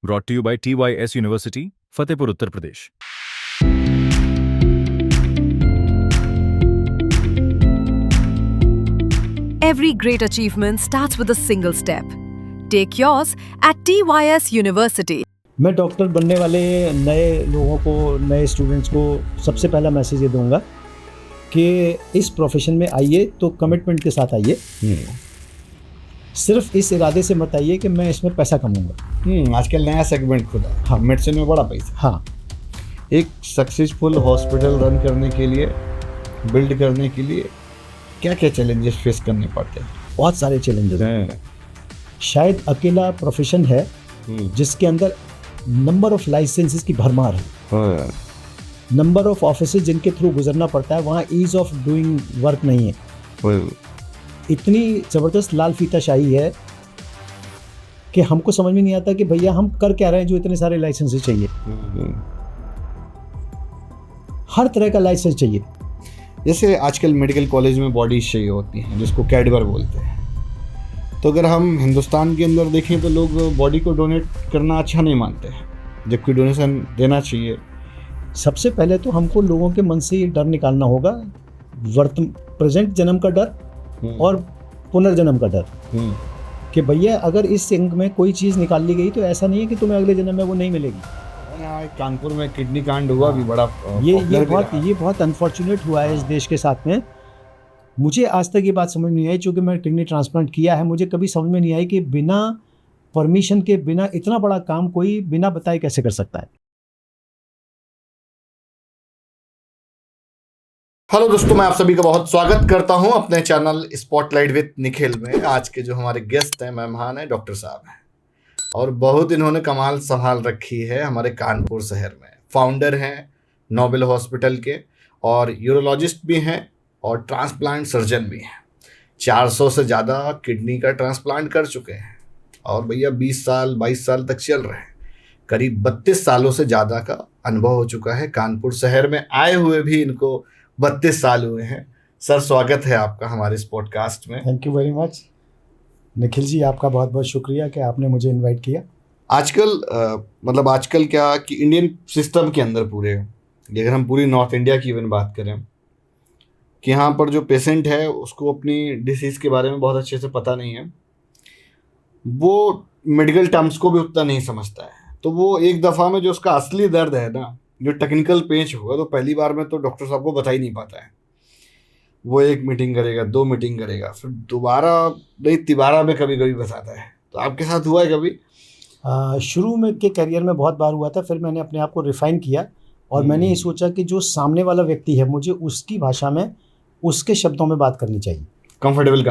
brought to you by TYS University, Fatehpur, Uttar Pradesh. Every great achievement starts with a single step. Take yours at TYS University. मैं doctor बनने वाले नए लोगों को, नए students को सबसे पहला मैसेज ये दूंगा कि इस प्रोफेशन में आइए तो कमिटमेंट के साथ आइए। सिर्फ इस इरादे से मत आइए कि मैं इसमें पैसा कमाऊंगा। आजकल नया सेगमेंट खुला है। हाँ, मेडिसिन में बड़ा पैसा। हाँ, एक सक्सेसफुल हॉस्पिटल रन करने के लिए, बिल्ड करने के लिए क्या क्या चैलेंजेस फेस करने पड़ते हैं? बहुत सारे चैलेंजेस हैं। शायद अकेला प्रोफेशन है जिसके अंदर नंबर ऑफ लाइसेंसेस की भरमार है, नंबर ऑफ ऑफिसेज जिनके थ्रू गुजरना पड़ता है, वहाँ ईज ऑफ डूइंग वर्क नहीं है। इतनी ज़बरदस्त लाल फीताशाही है कि हमको समझ में नहीं आता कि भैया हम कर क्या रहे हैं जो इतने सारे लाइसेंसेस चाहिए। हर तरह का लाइसेंस चाहिए। जैसे आजकल मेडिकल कॉलेज में बॉडीज चाहिए होती हैं जिसको कैडवर बोलते हैं। तो अगर हम हिंदुस्तान के अंदर देखें तो लोग बॉडी को डोनेट करना अच्छा नहीं मानते हैं, जबकि डोनेशन देना चाहिए। सबसे पहले तो हमको लोगों के मन से ये डर निकालना होगा, प्रेजेंट जन्म का डर और पुनर्जन्म का डर, कि भैया अगर इस अंग में कोई चीज़ निकाल ली गई तो ऐसा नहीं है कि तुम्हें अगले जन्म में वो नहीं मिलेगी। यहाँ कानपुर में किडनी कांड हुआ भी बड़ा ये बहुत अनफॉर्चुनेट हुआ है इस देश के साथ में। मुझे आज तक ये बात समझ नहीं आई, चूँकि मैं किडनी ट्रांसप्लांट किया है, मुझे कभी समझ में नहीं आई कि बिना परमिशन के, बिना इतना बड़ा काम कोई बिना बताए कैसे कर सकता है। हेलो दोस्तों, मैं आप सभी का बहुत स्वागत करता हूं अपने चैनल स्पॉटलाइट विद निखिल में। आज के जो हमारे गेस्ट हैं, मेहमान हैं, डॉक्टर साहब हैं और बहुत इन्होंने कमाल संभाल रखी है हमारे कानपुर शहर में। फाउंडर हैं नोबेल हॉस्पिटल के और यूरोलॉजिस्ट भी हैं और ट्रांसप्लांट सर्जन भी हैं। 400 से ज़्यादा किडनी का ट्रांसप्लांट कर चुके हैं और भैया 20 साल 22 साल तक चल रहे हैं। करीब 32 सालों से ज़्यादा का अनुभव हो चुका है। कानपुर शहर में आए हुए भी इनको 32 साल हुए हैं। सर, स्वागत है आपका हमारे इस पॉडकास्ट में। Thank you very much Nikhil ji, आपका बहुत बहुत शुक्रिया कि आपने मुझे इनवाइट किया। आजकल क्या कि इंडियन सिस्टम के अंदर पूरे, अगर हम पूरी नॉर्थ इंडिया की इवन बात करें, कि यहाँ पर जो पेशेंट है उसको अपनी डिसीज़ के बारे में बहुत अच्छे से पता नहीं है, वो मेडिकल टर्म्स को भी उतना नहीं समझता है। तो वो एक दफ़ा में जो उसका असली दर्द है ना, जो टेक्निकल पेच होगा, तो पहली बार में तो डॉक्टर साहब को बता ही नहीं पाता है। वो 1 मीटिंग करेगा, 2 मीटिंग करेगा, फिर दोबारा नहीं तिबारा में कभी कभी बताता है। तो आपके साथ हुआ है कभी? शुरू में के करियर में बहुत बार हुआ था, फिर मैंने अपने आप को रिफाइन किया और मैंने ये सोचा कि जो सामने वाला व्यक्ति है, मुझे उसकी भाषा में, उसके शब्दों में बात करनी चाहिए। कंफर्टेबल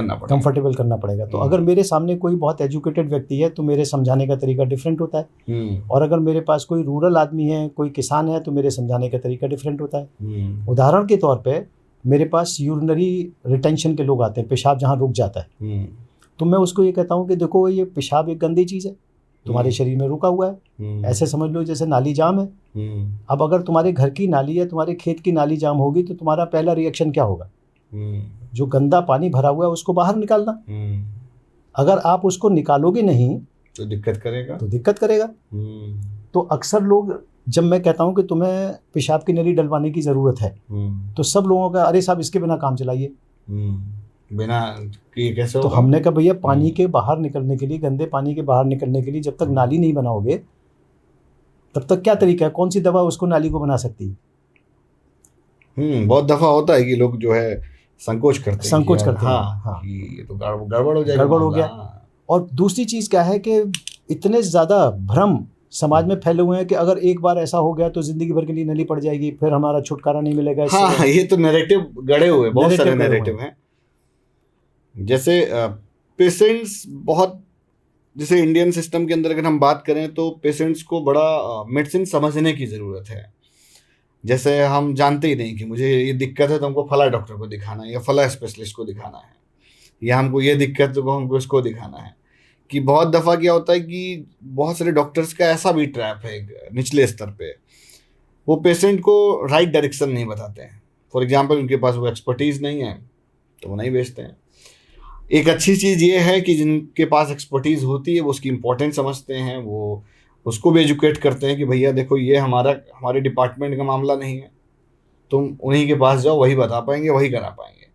करना पड़ेगा। तो अगर मेरे सामने कोई बहुत एजुकेटेड व्यक्ति है तो मेरे समझाने का तरीका डिफरेंट होता है, और अगर मेरे पास कोई रूरल आदमी है, कोई किसान है, तो मेरे समझाने का तरीका डिफरेंट होता है। उदाहरण के तौर पे मेरे पास यूरिनरी रिटेंशन के लोग आते हैं, पेशाब जहाँ रुक जाता है, तो मैं उसको ये कहता हूँ कि देखो ये पेशाब एक गंदी चीज़ है, तुम्हारे शरीर में रुका हुआ है, ऐसे समझ लो जैसे नाली जाम है। अब अगर तुम्हारे घर की नाली है, तुम्हारे खेत की नाली जाम होगी, तो तुम्हारा पहला रिएक्शन क्या होगा? जो गंदा पानी भरा हुआ है उसको बाहर निकालना। अगर आप उसको निकालोगे नहीं तो दिक्कत करेगा। तो अक्सर लोग, जब मैं कहता हूँ कि तुम्हें पेशाब की नली डलवाने की ज़रूरत है, तो सब लोगों का, अरे साहब इसके बिना काम चलाइए। बिना कि कैसे तो हमने कहा भैया पानी के बाहर निकलने के लिए, गंदे पानी के बाहर निकलने के लिए जब तक नाली नहीं बनाओगे तब तक क्या तरीका है? कौन सी दवा उसको नाली को बना सकती है? बहुत दफ़ा होता है कि लोग जो है संकोच करते हैं। हाँ, कि ये तो गड़बड़ हो गया। और दूसरी चीज़ क्या है कि इतने ज़्यादा भ्रम समाज में फैले हुए हैं कि अगर एक बार ऐसा हो गया तो जिंदगी भर के लिए नली पड़ जाएगी, फिर हमारा छुटकारा नहीं मिलेगा। हाँ, ये तो नैरेटिव गड़े हुए, बहुत सारे नैरेटिव हैं। जैसे पेशेंट्स बहुत, जैसे इंडियन सिस्टम के अंदर अगर हम बात करें तो पेशेंट्स को बड़ा मेडिसिन समझने की ज़रूरत है। जैसे हम जानते ही नहीं कि मुझे ये दिक्कत है तो हमको फला डॉक्टर को दिखाना है या फला स्पेशलिस्ट को दिखाना है, या हमको ये दिक्कत है तो हमको इसको दिखाना है। कि बहुत दफ़ा क्या होता है कि बहुत सारे डॉक्टर्स का ऐसा भी ट्रैप है निचले स्तर पे, वो पेशेंट को राइट डायरेक्शन नहीं बताते हैं। फॉर एग्जांपल उनके पास वो एक्सपर्टीज़ नहीं है तो वो नहीं बेचते हैं। एक अच्छी चीज़ ये है कि जिनके पास एक्सपर्टीज़ होती है वो उसकी इम्पोर्टेंस समझते हैं, वो उसको भी एजुकेट करते हैं कि भैया देखो ये हमारे डिपार्टमेंट का मामला नहीं है, तुम उन्हीं के पास जाओ, वही बता पाएंगे, वही करा पाएंगे।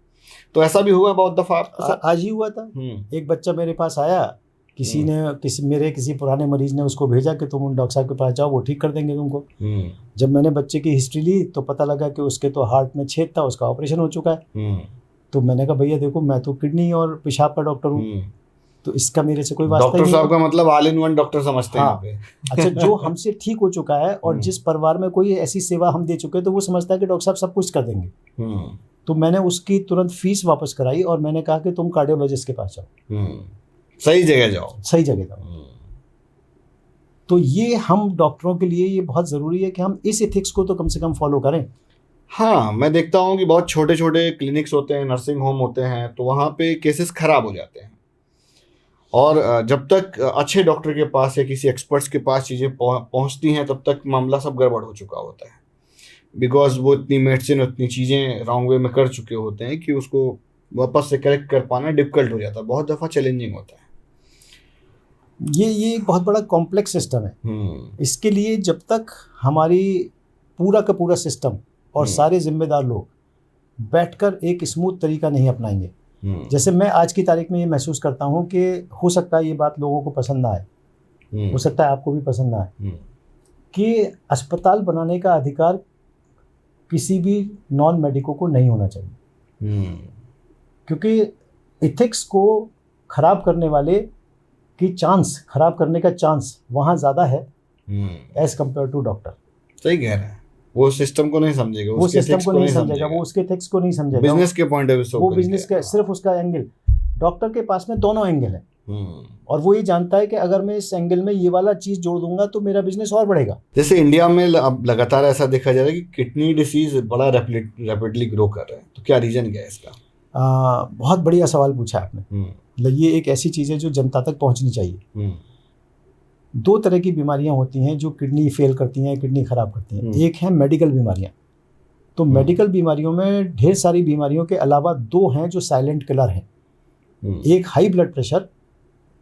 तो ऐसा भी हुआ बहुत दफा आपके साथ? आज ही हुआ था। एक बच्चा मेरे पास आया, किसी पुराने मरीज ने उसको भेजा कि तुम उन डॉक्टर साहब के पास जाओ, वो ठीक कर देंगे तुमको। जब मैंने बच्चे की हिस्ट्री ली तो पता लगा कि उसके तो हार्ट में छेद था, उसका ऑपरेशन हो चुका है। तो मैंने कहा भैया देखो, मैं तो किडनी और पेशाब का डॉक्टर हूँ, तो इसका मेरे से कोई वास्ता नहीं। डॉक्टर साहब का मतलब ऑल इन वन डॉक्टर समझते हैं हाँ। अच्छा, जो हमसे ठीक हो चुका है और जिस परिवार में कोई ऐसी सेवा हम दे चुके हैं, तो वो समझता है कि डॉक्टर साहब सब कुछ कर देंगे। तो मैंने उसकी तुरंत फीस वापस कराई और मैंने कहा कि तुम कार्डियोलॉजिस्ट के पास जाओ, सही जगह जाओ, सही जगह जाओ। तो ये हम डॉक्टरों के लिए ये बहुत ज़रूरी है कि हम इस एथिक्स को तो कम से कम फॉलो करें। हाँ, मैं देखता हूँ कि बहुत छोटे छोटे क्लिनिक्स होते हैं, नर्सिंग होम होते हैं, तो वहाँ पे केसेस खराब हो जाते हैं, और जब तक अच्छे डॉक्टर के पास या किसी एक्सपर्ट्स के पास चीज़ें पहुँचती हैं, तब तक मामला सब गड़बड़ हो चुका होता है, बिकॉज वो इतनी मेडिसिन, इतनी चीज़ें रॉन्ग वे में कर चुके होते हैं कि उसको वापस से करेक्ट कर पाना डिफिकल्ट हो जाता है, बहुत दफ़ा चैलेंजिंग होता है। ये एक बहुत बड़ा कॉम्प्लेक्स सिस्टम है। इसके लिए जब तक हमारी पूरा का पूरा सिस्टम और सारे जिम्मेदार लोग बैठकर एक स्मूथ तरीका नहीं अपनाएंगे, जैसे मैं आज की तारीख में ये महसूस करता हूँ कि हो सकता है ये बात लोगों को पसंद ना आए, हो सकता है आपको भी पसंद ना आए, कि अस्पताल बनाने का अधिकार किसी भी नॉन मेडिको को नहीं होना चाहिए, क्योंकि इथिक्स को खराब करने वाले की चांस, खराब करने का चांस वहाँ ज़्यादा है एज कम्पेयर टू डॉक्टर। सही कह रहे हैं। वो सिस्टम को नहीं समझेगा, वो सिस्टम को नहीं समझेगा, वो उसके एथिक्स को नहीं समझेगा, बिजनेस के पॉइंट ऑफ व्यू से वो बिजनेस का सिर्फ उसका एंगल। डॉक्टर के पास में दोनों एंगल है, और वो ये जानता है कि अगर मैं इस एंगल में ये वाला चीज़ जोड़ दूंगा तो मेरा बिजनेस और बढ़ेगा। जैसे इंडिया में अब लगातार ऐसा देखा जा रहा है कि किडनी डिसीज बड़ा रैपिडली ग्रो कर रहा है, तो क्या रीजन क्या है इसका? बहुत बढ़िया सवाल पूछा आपने। ये एक ऐसी चीज़ है जो जनता तक पहुंचनी चाहिए। दो तरह की बीमारियां होती हैं जो किडनी फेल करती हैं, किडनी खराब करती हैं। एक है मेडिकल बीमारियां। तो मेडिकल बीमारियों में ढेर सारी बीमारियों के अलावा दो हैं जो साइलेंट किलर हैं, एक हाई ब्लड प्रेशर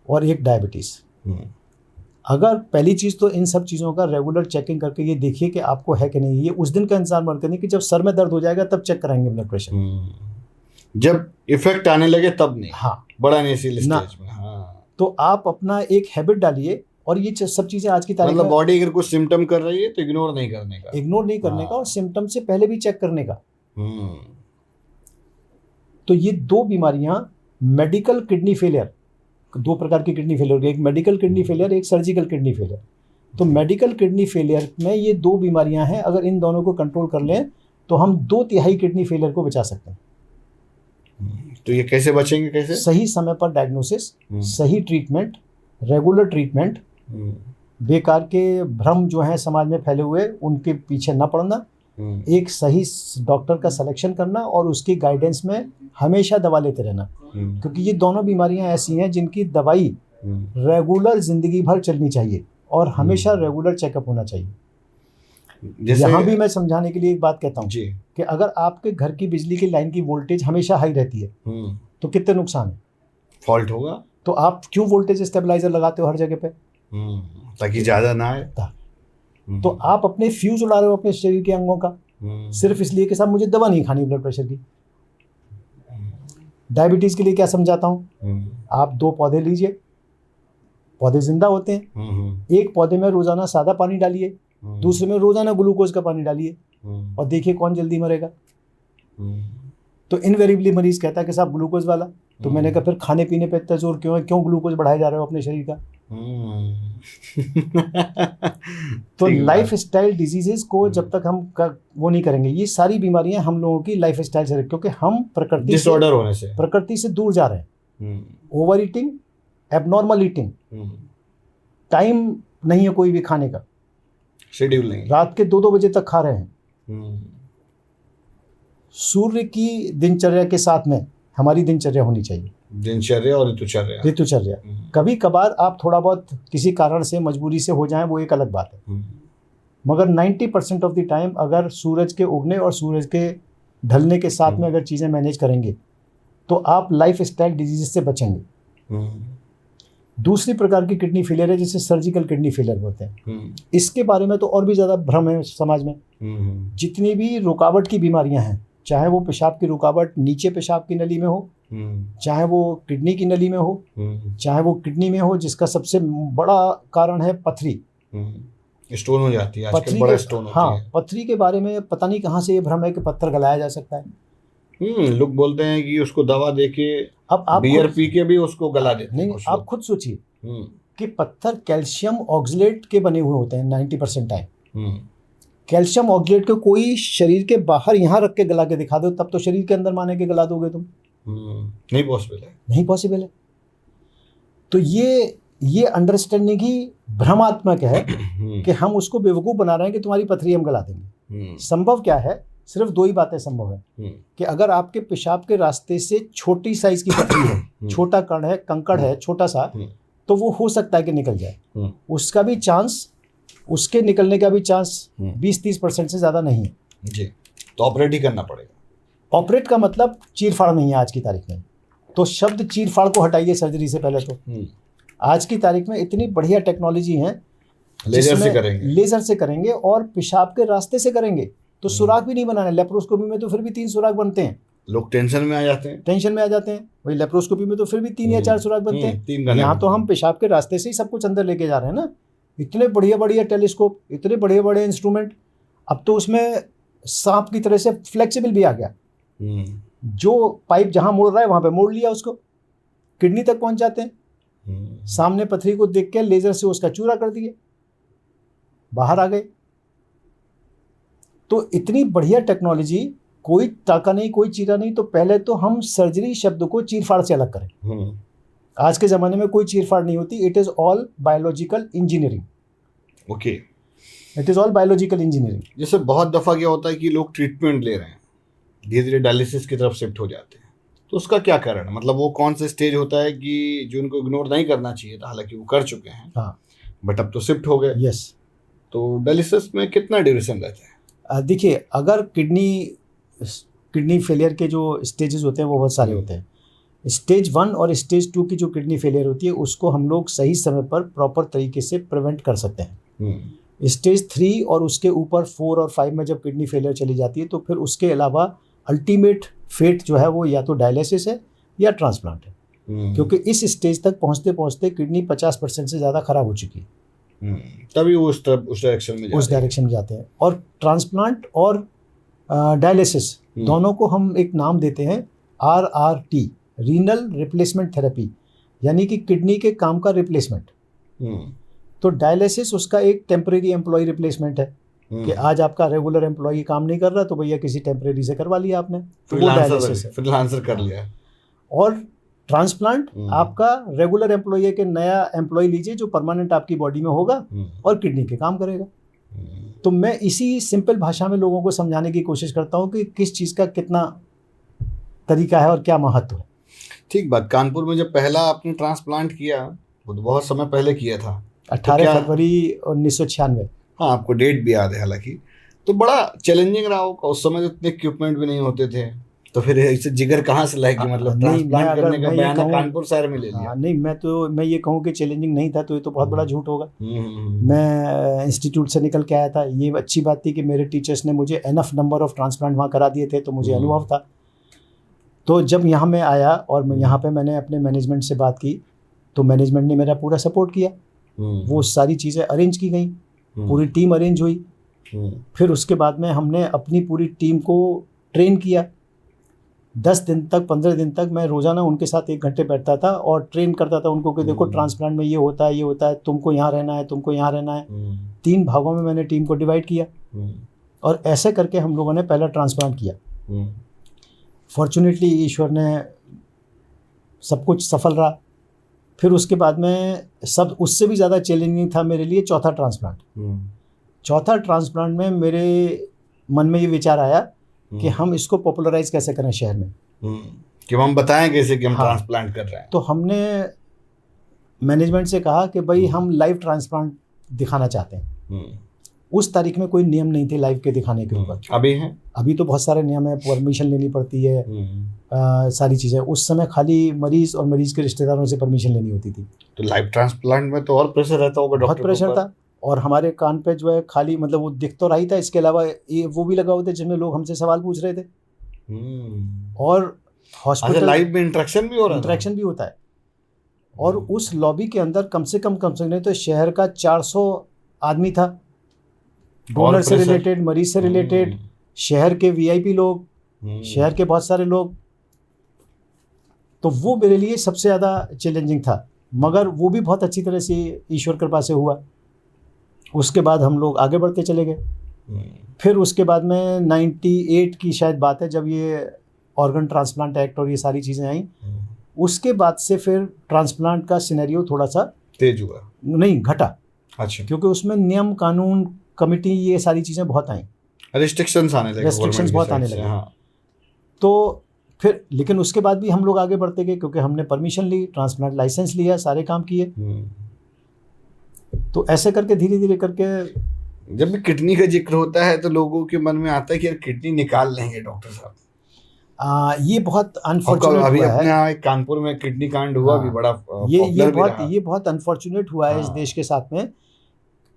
और एक डायबिटीज़। अगर पहली चीज़ तो इन सब चीज़ों का रेगुलर चेकिंग करके ये देखिए कि आपको है कि नहीं। ये उस दिन का इंतजार मत करनी कि जब सर में दर्द हो जाएगा तब चेक कराएंगे ब्लड प्रेशर, जब इफेक्ट आने लगे तब नहीं। हाँ, बड़ा इनिशियल स्टेज में। हाँ, तो आप अपना एक हैबिट डालिए, और ये सब चीज़ें आज की तारीख में, मतलब बॉडी अगर कुछ सिम्टम कर रही है तो इग्नोर नहीं करने का, और सिम्टम से पहले भी चेक करने का। तो ये दो बीमारियां, मेडिकल किडनी फेलियर, दो प्रकार की किडनी फेलियर, एक मेडिकल किडनी फेलियर, एक सर्जिकल किडनी फेलियर। तो मेडिकल किडनी फेलियर में ये दो बीमारियां हैं, अगर इन दोनों को कंट्रोल कर लें तो हम 2/3 किडनी फेलियर को बचा सकते हैं। तो ये कैसे बचेंगे? कैसे? सही समय पर डायग्नोसिस, सही ट्रीटमेंट, रेगुलर ट्रीटमेंट, बेकार के भ्रम जो हैं समाज में फैले हुए उनके पीछे न पड़ना, एक सही डॉक्टर का सिलेक्शन करना और उसकी गाइडेंस में हमेशा दवा लेते रहना, क्योंकि ये दोनों बीमारियां ऐसी हैं जिनकी दवाई रेगुलर जिंदगी भर चलनी चाहिए और हमेशा रेगुलर चेकअप होना चाहिए। यहाँ भी मैं समझाने के लिए एक बात कहता हूँ कि अगर आपके घर की बिजली की लाइन की वोल्टेज हमेशा हाई रहती है तो कितने नुकसान है? फॉल्ट होगा। तो आप क्यों वोल्टेज स्टेबलाइजर लगाते हो हर जगह पे? ताकि ज्यादा ना आए। तो आप अपने फ्यूज उड़ा रहे हो अपने शरीर के अंगों का, सिर्फ इसलिए कि साहब मुझे दवा नहीं खानी ब्लड प्रेशर की। डायबिटीज के लिए क्या समझाता हूँ, आप 2 पौधे लीजिए, पौधे जिंदा होते हैं, एक पौधे में रोजाना सादा पानी डालिए, दूसरे में रोजाना ग्लूकोज का पानी डालिए, और देखिए कौन जल्दी मरेगा। तो इनवेरिएबली मरीज कहता है कि साहब ग्लूकोज वाला। तो मैंने कहा फिर खाने पीने पे इतना जोर क्यों है, क्यों ग्लूकोज बढ़ाए जा रहे हो अपने शरीर का? तो लाइफ स्टाइल डिजीजेस को जब तक हम वो नहीं करेंगे, ये सारी बीमारियां हम लोगों की लाइफ स्टाइल से, क्योंकि हम डिसऑर्डर होने से, प्रकृति से दूर जा रहे हैं। Over eating, abnormal eating, time नहीं है कोई भी खाने का, शेड्यूल नहीं, रात के 2-2 बजे तक खा रहे हैं। सूर्य की दिनचर्या के साथ में हमारी दिनचर्या होनी चाहिए, दिनचर्या और ऋतुचर्या। कभी कभार आप थोड़ा बहुत किसी कारण से मजबूरी से हो जाएं, वो एक अलग बात है, मगर 90% ऑफ द टाइम अगर सूरज के उगने और सूरज के ढलने के साथ में अगर चीज़ें मैनेज करेंगे तो आप लाइफ स्टाइल डिजीज से बचेंगे। दूसरी प्रकार की किडनी फेलियर है जिसे सर्जिकल किडनी फेलियर बोलते हैं। इसके बारे में तो और भी ज़्यादा भ्रम है समाज में। जितनी भी रुकावट की बीमारियां हैं, चाहे वो पेशाब की रुकावट नीचे पेशाब की नली में हो, चाहे वो किडनी की नली में हो, चाहे वो किडनी में हो, जिसका सबसे बड़ा कारण है पथरी। स्टोन हो जाती है आजकल, पथरी बड़ा के, स्टोन होती हाँ, है। पथरी के बारे में पता नहीं कहाँ से ये भ्रम है कि पत्थर गलाया जा सकता है। लोग बोलते हैं कि उसको दवा देके, अब आप बियर खुद- पी के भी उसको गला देते हैं नहीं, कुछ आप लोग। खुद सोचिए हम्म, कि पत्थर कैल्शियम ऑक्सलेट के बने हुए होते हैं 90% टाइम। हम्म, कैल्शियम ऑक्सलेट को कोई शरीर के बाहर यहाँ रख के गला के दिखा दो, तब तो शरीर के अंदर माने के गला दोगे तुम। नहीं पॉसिबल है। नहीं पॉसिबल है। तो ये अंडरस्टैंडिंग ही भ्रमात्मक है कि हम उसको बेवकूफ़ बना रहे हैं कि तुम्हारी पथरी हम गला देंगे। संभव क्या है? सिर्फ दो ही बातें संभव है कि अगर आपके पेशाब के रास्ते से छोटी साइज की पथरी है, छोटा कण है, कंकड़ है छोटा सा, तो वो हो सकता है कि निकल जाए। उसका भी चांस, उसके निकलने का भी चांस 20-30% से ज़्यादा नहीं है जी। तो ऑपरेट ही करना पड़ेगा। ऑपरेट का मतलब चीरफाड़ नहीं है आज की तारीख में। तो शब्द चीरफाड़ को हटाइए सर्जरी से पहले। तो आज की तारीख में इतनी बढ़िया टेक्नोलॉजी है, लेजर से जिसमें करेंगे। लेजर से करेंगे और पेशाब के रास्ते से करेंगे, तो सुराख भी नहीं बनाना। लेप्रोस्कोपी में तो फिर भी 3 सुराख बनते हैं, लोग टेंशन में आ जाते हैं। टेंशन में आ जाते हैं। वही लेप्रोस्कोपी में तो फिर भी 3 या 4 सुराख बनते हैं। 3 गने यहाँ तो हम पेशाब के रास्ते से ही सब कुछ अंदर लेके जा रहे हैं ना। इतने बढ़िया बढ़िया टेलीस्कोप, इतने बढ़िया बड़े इंस्ट्रूमेंट। अब तो उसमें सांप की तरह से फ्लेक्सिबल भी आ गया। जो पाइप जहाँ मुड़ रहा है वहाँ पे मोड़ लिया, उसको किडनी तक पहुँच जाते हैं। सामने पथरी को देख के लेजर से उसका चूरा कर दिए, बाहर आ गए। तो इतनी बढ़िया टेक्नोलॉजी, कोई टाका नहीं, कोई चीरा नहीं। तो पहले तो हम सर्जरी शब्द को चीरफाड़ से अलग करें। आज के ज़माने में कोई चीरफाड़ नहीं होती। It is all biological engineering. Okay. It is all biological engineering. जैसे बहुत दफ़ा क्या होता है कि लोग ट्रीटमेंट ले रहे हैं, धीरे धीरे डायलिसिस की तरफ शिफ्ट हो जाते हैं, तो उसका क्या कारण है? मतलब वो कौन सा स्टेज होता है कि जो उनको इग्नोर नहीं करना चाहिए था, हालांकि वो कर चुके हैं, हाँ, बट अब तो शिफ्ट हो गए। यस। तो डायलिसिस में कितना ड्यूरेशन रहता है? देखिए, अगर किडनी फेलियर के जो स्टेजेस होते हैं वो बहुत सारे होते हैं। स्टेज 1 और स्टेज 2 की जो किडनी फेलियर होती है उसको हम लोग सही समय पर प्रॉपर तरीके से प्रिवेंट कर सकते हैं। स्टेज 3 और उसके ऊपर 4 और 5 में जब किडनी फेलियर चली जाती है तो फिर उसके अलावा अल्टीमेट फेट जो है वो या तो डायलिसिस है या ट्रांसप्लांट है। क्योंकि इस स्टेज तक पहुंचते पहुंचते किडनी 50% से ज़्यादा खराब हो चुकी है। तभी वो उस डायरेक्शन में जाते हैं। और ट्रांसप्लांट और डायलिसिस दोनों को हम एक नाम देते हैं RRT, रीनल रिप्लेसमेंट थेरेपी, यानी कि किडनी के काम का रिप्लेसमेंट। तो डायलिसिस उसका एक टेम्परेरी एम्प्लॉय रिप्लेसमेंट है कि आज आपका रेगुलर एम्प्लॉय काम नहीं कर रहा तो भैया किसी टेम्परेरी से करवा लिया आपने, तो वो डायलिसिस है। फ्रीलांसर कर लिया। और ट्रांसप्लांट आपका रेगुलर एम्प्लॉय है कि नया एम्प्लॉय लीजिए जो परमानेंट आपकी बॉडी में होगा और किडनी के काम करेगा। तो मैं इसी सिंपल भाषा में लोगों को समझाने की कोशिश करता हूँ कि किस चीज़ का कितना तरीका है और क्या महत्व है। ठीक बात। कानपुर में जब पहला आपने ट्रांसप्लांट किया, वो तो बहुत समय पहले किया था, 18 फरवरी 1996। हाँ, आपको डेट भी याद है हालांकि। तो बड़ा चैलेंजिंग रहा होगा उस समय, तो इतने इक्विपमेंट भी नहीं होते थे, तो फिर इसे जिगर कहाँ से लाएगी? मतलब ट्रांसप्लांट करने का बयान कानपुर शहर में ले लिया। नहीं, मैं ये कहूँ कि चैलेंजिंग नहीं था तो ये तो बहुत बड़ा झूठ होगा। मैं इंस्टीट्यूट से निकल के आया था। ये अच्छी बात थी कि मेरे टीचर्स ने मुझे एनफ नंबर ऑफ ट्रांसप्लांट वहाँ करा दिए थे, तो मुझे अनुभव था। तो जब यहाँ मैं आया और मैं यहाँ पे मैंने अपने मैनेजमेंट से बात की तो मैनेजमेंट ने मेरा पूरा सपोर्ट किया। वो सारी चीज़ें अरेंज की गई, पूरी टीम अरेंज हुई। फिर उसके बाद में हमने अपनी पूरी टीम को ट्रेन किया। 10 दिन तक, 15 दिन तक मैं रोज़ाना उनके साथ 1 घंटे बैठता था और ट्रेन करता था उनको कि देखो ट्रांसप्लांट में ये होता है, ये होता है, तुमको यहाँ रहना है, तुमको यहाँ रहना है। 3 भागों में मैंने टीम को डिवाइड किया और ऐसे करके हम लोगों ने पहला ट्रांसप्लांट किया। फॉर्चुनेटली ईश्वर ने सब कुछ सफल रहा। फिर उसके बाद में सब उससे भी ज़्यादा चैलेंजिंग था मेरे लिए चौथा ट्रांसप्लांट। चौथा ट्रांसप्लांट में मेरे मन में ये विचार आया कि हम इसको पॉपुलराइज कैसे करें शहर में, कि हम बताएं कैसे कि हम ट्रांसप्लांट कर रहे हैं। तो हमने मैनेजमेंट से कहा कि भाई हम लाइव ट्रांसप्लांट दिखाना चाहते हैं। उस तारीख में कोई नियम नहीं थे लाइव के दिखाने के ऊपर। अभी है? अभी तो बहुत सारे नियम है, परमिशन लेनी पड़ती है, सारी चीज़ें। उस समय खाली मरीज और मरीज के रिश्तेदारों से परमिशन लेनी होती थी। तो लाइव ट्रांसप्लांट में तो और प्रेशर रहता होगा, बहुत प्रेशर था। और हमारे कान पे जो है खाली मतलब वो दिख तो रही था, इसके अलावा ये वो भी लगा हुआ था जिसमें लोग हमसे सवाल पूछ रहे थे। और हॉस्पिटल लाइव में इंटरेक्शन भी हो रहा है? इंटरेक्शन भी होता है। और उस लॉबी के अंदर कम से कम नहीं तो शहर का 400 आदमी था, डोनर से रिलेटेड, मरीज से रिलेटेड, शहर के वीआईपी लोग, शहर के बहुत सारे लोग। तो वो मेरे लिए सबसे ज़्यादा चैलेंजिंग था, मगर वो भी बहुत अच्छी तरह से ईश्वर कृपा से हुआ। उसके बाद हम लोग आगे बढ़ते चले गए। फिर उसके बाद में 98 की शायद बात है, जब ये ऑर्गन ट्रांसप्लांट एक्ट और ये सारी चीज़ें आई, उसके बाद से फिर ट्रांसप्लांट का सिनेरियो थोड़ा सा तेज हुआ, नहीं घटा। अच्छा। क्योंकि उसमें नियम कानून कमिटी ये सारी चीज़ें बहुत आई, रिस्ट्रिक्शंस आने लगे, रेस्ट्रिक्शंस बहुत आने लगे। हाँ। तो फिर लेकिन उसके बाद भी हम लोग आगे बढ़ते गए, क्योंकि हमने परमिशन ली, ट्रांसप्लांट लाइसेंस लिया, सारे काम किए। तो ऐसे करके धीरे धीरे करके जब भी किडनी का जिक्र होता है तो लोगों के मन में आता है कि यार किडनी निकाल लेंगे डॉक्टर साहब। ये बहुत अनफॉर्चुनेट अभी हुआ अपने है। यहाँ कानपुर में किडनी कांड हुआ, भी बड़ा ये बहुत अनफॉर्चुनेट हुआ है इस देश के साथ में।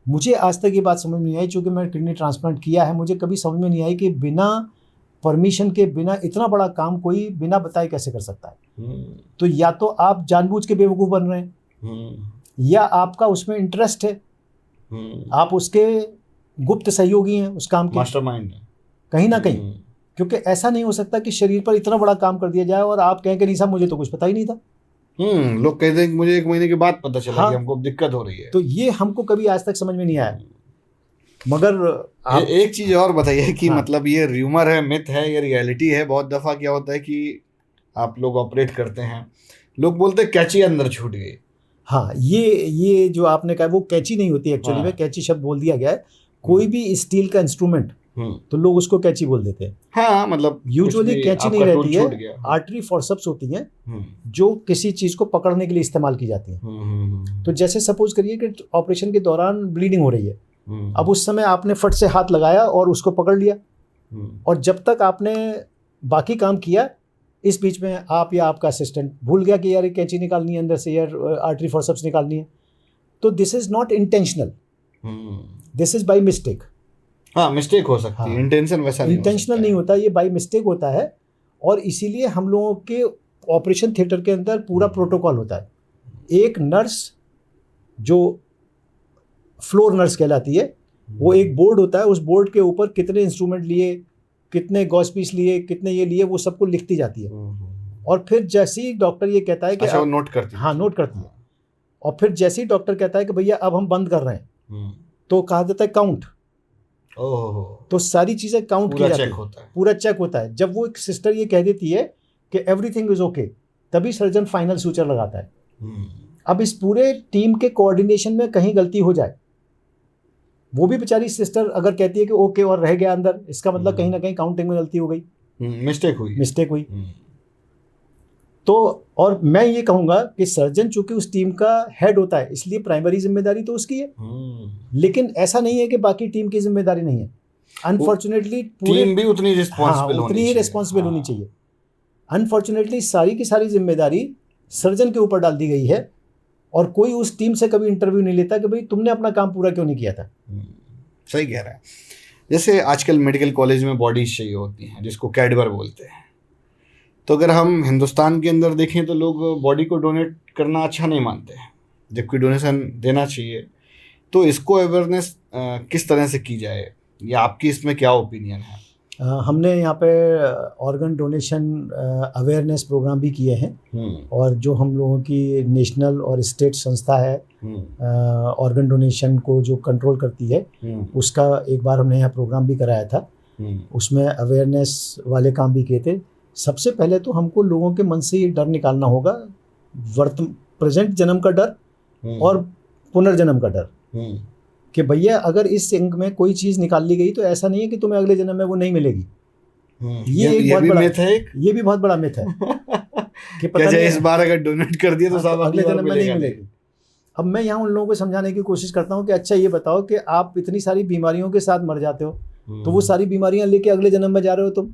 मुझे आज तक ये बात समझ में नहीं आई, चूँकि मैंने किडनी ट्रांसप्लांट किया है, मुझे कभी समझ में नहीं आई कि बिना परमिशन के, बिना इतना बड़ा काम कोई बिना बताए कैसे कर सकता है। तो या तो आप जानबूझ के बेवकूफ़ बन रहे हैं, या आपका उसमें इंटरेस्ट है, आप उसके गुप्त सहयोगी हैं उस काम के, मास्टरमाइंड है कहीं ना कहीं। क्योंकि ऐसा नहीं हो सकता कि शरीर पर इतना बड़ा काम कर दिया जाए और आप कहें कि नहीं साहब मुझे तो कुछ पता ही नहीं था। लोग कहते हैं कि मुझे 1 महीने के बाद पता चला कि हमको दिक्कत हो रही है। तो ये हमको कभी आज तक समझ में नहीं आया। मगर आप एक चीज और बताइए कि मतलब ये र्यूमर है, मिथ है, ये रियलिटी है? बहुत दफा क्या होता है कि आप लोग ऑपरेट करते हैं, लोग बोलते हैं कैची अंदर छूट गई। हाँ, ये जो आपने कहा वो कैची नहीं होती एक्चुअली में, कैची शब्द बोल दिया गया है। कोई भी स्टील का इंस्ट्रूमेंट तो लोग उसको कैची बोल देते हैं। हाँ, मतलब यूजुअली कैची नहीं रहती है, आर्टरी फोर्सेप्स होती हैं जो किसी चीज को पकड़ने के लिए इस्तेमाल की जाती हैं। तो जैसे सपोज करिए कि ऑपरेशन के दौरान ब्लीडिंग हो रही है, अब उस समय आपने फट से हाथ लगाया और उसको पकड़ लिया, और जब तक आपने बाकी काम किया, इस बीच में आप या आपका असिस्टेंट भूल गया कि यार ये कैंची निकालनी है अंदर से, यार आर्टरी फोर्सेप्स निकालनी है, तो this is not intentional, this is by mistake. हाँ, मिस्टेक हो सकती है, इंटेंशन वैसा नहीं, इंटेंशनल नहीं होता, ये बाय मिस्टेक होता है। और इसीलिए हम लोगों के ऑपरेशन थिएटर के अंदर पूरा प्रोटोकॉल होता है। एक नर्स जो फ्लोर नर्स कहलाती है, वो एक बोर्ड होता है, उस बोर्ड के ऊपर कितने इंस्ट्रूमेंट लिए, कितने गॉस पीस लिए, कितने ये लिए, वो सबको लिखती जाती है। और फिर जैसे ही डॉक्टर ये कहता है कि अच्छा, वो नोट करती है। हाँ, नोट करती है। और फिर जैसे ही डॉक्टर कहता है कि भैया अब हम बंद कर रहे हैं, तो कहा जाता है काउंट। तो सारी चीजें काउंट की जाती है, पूरा चेक होता है। जब वो एक सिस्टर ये कह देती है कि एवरीथिंग इज ओके, तभी सर्जन फाइनल सूचर लगाता है। अब इस पूरे टीम के कोऑर्डिनेशन में कहीं गलती हो जाए, वो भी बेचारी सिस्टर अगर कहती है कि ओके और रह गया अंदर, इसका मतलब कहीं ना कहीं काउंटिंग में गलती हो गई, मिस्टेक हुई। तो और मैं ये कहूँगा कि सर्जन चूंकि उस टीम का हेड होता है, इसलिए प्राइमरी जिम्मेदारी तो उसकी है, लेकिन ऐसा नहीं है कि बाकी टीम की जिम्मेदारी नहीं है। अनफॉर्चुनेटली टीम भी उतनी उतनी ही रिस्पॉन्सिबल होनी चाहिए। अनफॉर्चुनेटली सारी की सारी जिम्मेदारी सर्जन के ऊपर डाल दी गई है, और कोई उस टीम से कभी इंटरव्यू नहीं लेता कि भाई तुमने अपना काम पूरा क्यों नहीं किया था। सही कह रहा है। जैसे आजकल मेडिकल कॉलेज में बॉडीज चाहिए होती हैं, जिसको कैडवर बोलते हैं। तो अगर हम हिंदुस्तान के अंदर देखें तो लोग बॉडी को डोनेट करना अच्छा नहीं मानते हैं, जबकि डोनेशन देना चाहिए। तो इसको अवेयरनेस किस तरह से की जाए, या आपकी इसमें क्या ओपिनियन है? हमने यहाँ पे ऑर्गन डोनेशन अवेयरनेस प्रोग्राम भी किए हैं, और जो हम लोगों की नेशनल और स्टेट संस्था है ऑर्गन डोनेशन को जो कंट्रोल करती है, उसका एक बार हमने यहाँ प्रोग्राम भी कराया था। उसमें अवेयरनेस वाले काम भी किए थे। सबसे पहले तो हमको लोगों के मन से ये डर निकालना होगा, प्रेजेंट जन्म का डर और पुनर्जन्म का डर, कि भैया अगर इस अंग में कोई चीज़ निकाल ली गई तो ऐसा नहीं है कि तुम्हें अगले जन्म में वो नहीं मिलेगी। ये बहुत बड़ा मिथ है, ये भी बहुत बड़ा मिथ है कि पता नहीं इस बार अगर डोनेट कर दिया तो साहब अगले जन्म में नहीं मिलेगी। अब मैं यहाँ उन लोगों को समझाने की कोशिश करता हूँ कि अच्छा ये बताओ कि आप इतनी सारी बीमारियों के साथ मर जाते हो, तो वो सारी बीमारियां लेके अगले जन्म में जा रहे हो तुम,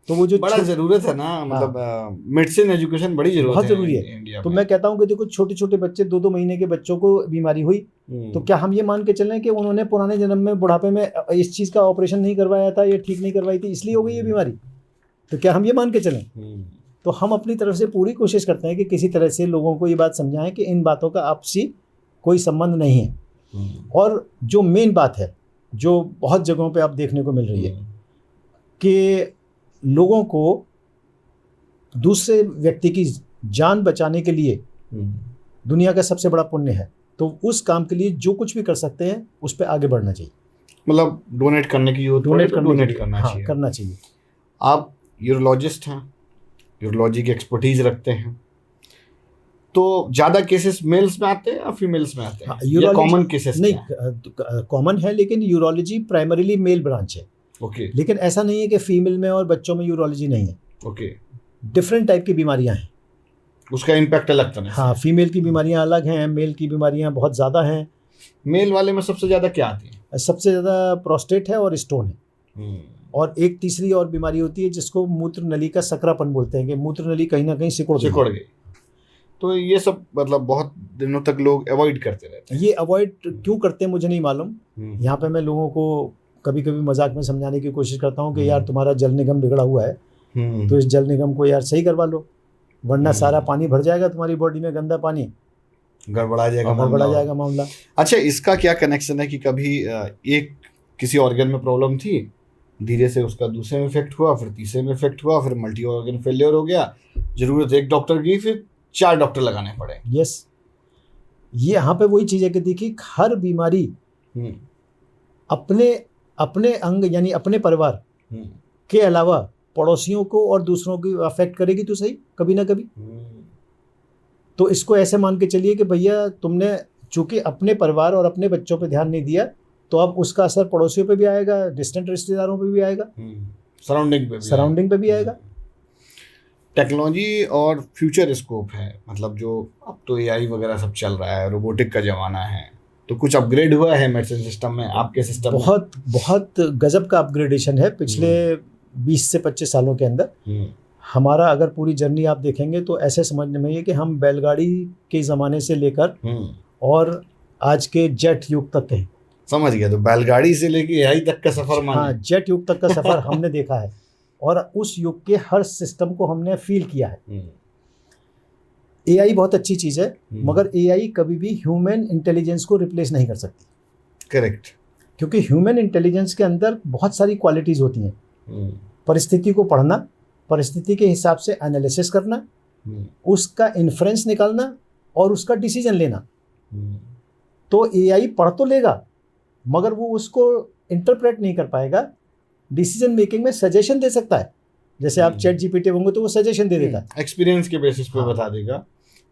तो वो जो बड़ा जरूरत है ना, मतलब मेडिसिन एजुकेशन बड़ी जरूरत बहुत है जरूरी है। इंडिया तो में। मैं कहता हूँ कि देखो छोटे छोटे बच्चे 2-2 महीने के बच्चों को बीमारी हुई, तो क्या हम ये मान के चलें कि उन्होंने पुराने जन्म में बुढ़ापे में इस चीज़ का ऑपरेशन नहीं करवाया था, ये ठीक नहीं करवाई थी, इसलिए हो गई ये बीमारी? तो क्या हम ये मान के चलें? तो हम अपनी तरफ से पूरी कोशिश करते हैं कि किसी तरह से लोगों को ये बात समझाएं कि इन बातों का आपसी कोई संबंध नहीं है। और जो मेन बात है, जो बहुत जगहों पे आप देखने को मिल रही है, कि लोगों को दूसरे व्यक्ति की जान बचाने के लिए दुनिया का सबसे बड़ा पुण्य है, तो उस काम के लिए जो कुछ भी कर सकते हैं उस पर आगे बढ़ना चाहिए। मतलब डोनेट करने की डोनेट करना हाँ, चाहिए। करना चाहिए। आप यूरोलॉजिस्ट हैं, यूरोलॉजी की एक्सपर्टीज रखते हैं, तो ज्यादा केसेस मेल्स में आते हैं या फीमेल्स में आते हैं? या कॉमन केसेस नहीं, कॉमन है, लेकिन यूरोलॉजी प्राइमरीली मेल ब्रांच है। ओके लेकिन ऐसा नहीं है कि फीमेल में और बच्चों में यूरोलॉजी नहीं है। ओके, डिफरेंट टाइप की बीमारियां हैं, उसका इम्पैक्ट अलग तरह से। हाँ, फीमेल की बीमारियां अलग हैं, मेल की बीमारियां बहुत ज़्यादा हैं। मेल वाले में सबसे ज्यादा क्या आती है? सबसे ज़्यादा प्रोस्टेट है और स्टोन है। और एक तीसरी और बीमारी होती है जिसको मूत्र नली का सकरापन बोलते हैं, कि मूत्र नली कहीं ना कहीं सिकुड़ गई। तो ये सब मतलब बहुत दिनों तक लोग अवॉइड करते रहते हैं। ये अवॉइड क्यों करते हैं मुझे नहीं मालूम। यहाँ पे मैं लोगों को कभी कभी मजाक में समझाने की कोशिश करता हूँ कि यार तुम्हारा जल निगम बिगड़ा हुआ है, तो इस जल निगम को यार सही करवा लो, वरना सारा पानी भर जाएगा तुम्हारी बॉडी में, गंदा पानी, गड़बड़ा जाएगा मामला। अच्छा, इसका क्या कनेक्शन है कि कभी एक किसी ऑर्गन में प्रॉब्लम थी, धीरे से उसका दूसरे में इफेक्ट हुआ, फिर तीसरे में इफेक्ट हुआ, फिर मल्टी ऑर्गन फेलियर हो गया, जरूरत एक डॉक्टर की, फिर 4 डॉक्टर लगाने पड़े। यस, ये यहाँ पे वही चीज़ है कि देखिए हर बीमारी अपने अपने अंग यानी अपने परिवार के अलावा पड़ोसियों को और दूसरों की अफेक्ट करेगी तो सही, कभी ना कभी। तो इसको ऐसे मान के चलिए कि भैया तुमने चूंकि अपने परिवार और अपने बच्चों पे ध्यान नहीं दिया, तो अब उसका असर पड़ोसियों पे भी आएगा, डिस्टेंट रिश्तेदारों पे भी आएगा, सराउंडिंग पे भी आएगा। टेक्नोलॉजी और फ्यूचर स्कोप है, मतलब जो अब तो एआई वगैरह सब चल रहा है, रोबोटिक का जमाना है, तो कुछ अपग्रेड हुआ है मेडिसिन सिस्टम में, आपके सिस्टम में? बहुत गजब का अपग्रेडेशन है पिछले 20 से 25 सालों के अंदर। हमारा अगर पूरी जर्नी आप देखेंगे तो ऐसे समझने में ये कि हम बैलगाड़ी के ज़माने से लेकर और आज के जेट युग तक हैं। समझ गया, तो बैलगाड़ी से लेके एआई तक का सफर माने। हाँ, जेट युग तक का सफर हमने देखा है और उस युग के हर सिस्टम को हमने फील किया है। एआई बहुत अच्छी चीज़ है, मगर एआई कभी भी ह्यूमन इंटेलिजेंस को रिप्लेस नहीं कर सकती। करेक्ट, क्योंकि ह्यूमन इंटेलिजेंस के अंदर बहुत सारी क्वालिटीज़ होती हैं। परिस्थिति को पढ़ना, परिस्थिति के हिसाब से एनालिसिस करना, उसका इन्फ्रेंस निकालना और उसका डिसीजन लेना। तो एआई पढ़ तो लेगा मगर वो उसको इंटरप्रेट नहीं कर पाएगा, डिसीजन मेकिंग में सजेशन दे सकता है। जैसे आप चैट जीपीटी होंगे तो वो सजेशन दे देगा, एक्सपीरियंस के बेसिस पे बता देगा,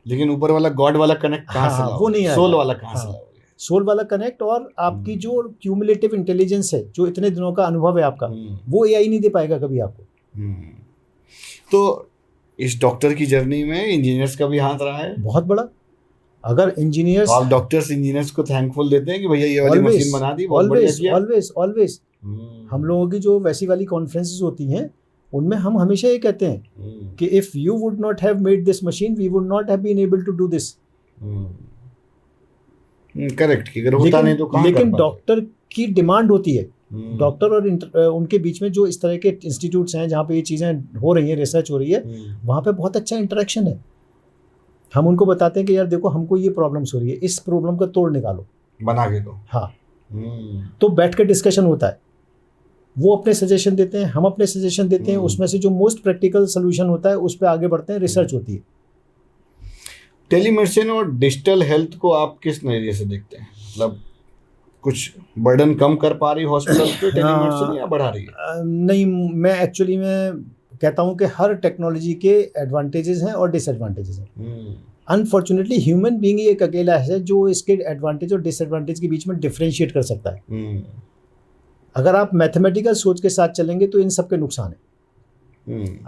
लेकिन ऊपर वाला गॉड वाला कनेक्ट कहाँ से लाओगे? वो नहीं आएगा। सोल वाला कहाँ से लाओगे? सोल वाला कनेक्ट और आपकी जो क्यूमुलेटिव इंटेलिजेंस है, जो इतने दिनों का अनुभव है आपका, वो एआई नहीं दे पाएगा कभी आपको। तो इस डॉक्टर की जर्नी में इंजीनियर्स का भी हाथ रहा है बहुत बड़ा। अगर इंजीनियर्स, आप डॉक्टर्स इंजीनियर्स को थैंकफुल देते हैं कि भैया ये वाली मशीन बना दी, बहुत बढ़िया किया। ऑलवेज हम लोगों की जो वैसी वाली कॉन्फ्रेंसेस होती हैं उनमें हम हमेशा ये कहते हैं कि if you would not have made this machine we would not have been able to do this. Correct, कि अगर होता नहीं तो कहाँ लेकिन कर डॉक्टर की डिमांड होती है। डॉक्टर और उनके बीच में जो इस तरह के इंस्टीट्यूट्स हैं जहाँ पे ये चीज़ें हो रही हैं, रिसर्च हो रही है, वहाँ पे बहुत अच्छा इंटरेक्शन है। हम उनको बताते हैं कि यार देखो हमको ये प्रॉब्लम्स हो रही है, इस प्रॉब्लम का तोड़ निकालो, बना के दो। हाँ, तो बैठ के डिस्कशन होता है, वो अपने सजेशन देते हैं, हम अपने सजेशन देते हैं, उसमें से जो मोस्ट प्रैक्टिकल सोल्यूशन होता है उस पर आगे बढ़ते हैं, रिसर्च होती है। टेलीमेडिसिन और डिजिटल हेल्थ को आप किस नजरिए से देखते हैं? मतलब कुछ बर्डन कम कर पा रही हॉस्पिटल पे टेलीमेडिसिन या बढ़ा रही है? नहीं, मैं एक्चुअली मैं कहता हूँ कि हर टेक्नोलॉजी के एडवांटेजेस हैं और डिसएडवांटेजेस हैं। अनफॉर्चुनेटली ह्यूमन बीइंग एक अकेला है जो इसके एडवांटेज और डिसएडवांटेज के बीच में डिफरेंशिएट कर सकता है। अगर आप मैथमेटिकल सोच के साथ चलेंगे तो इन सब के नुकसान है।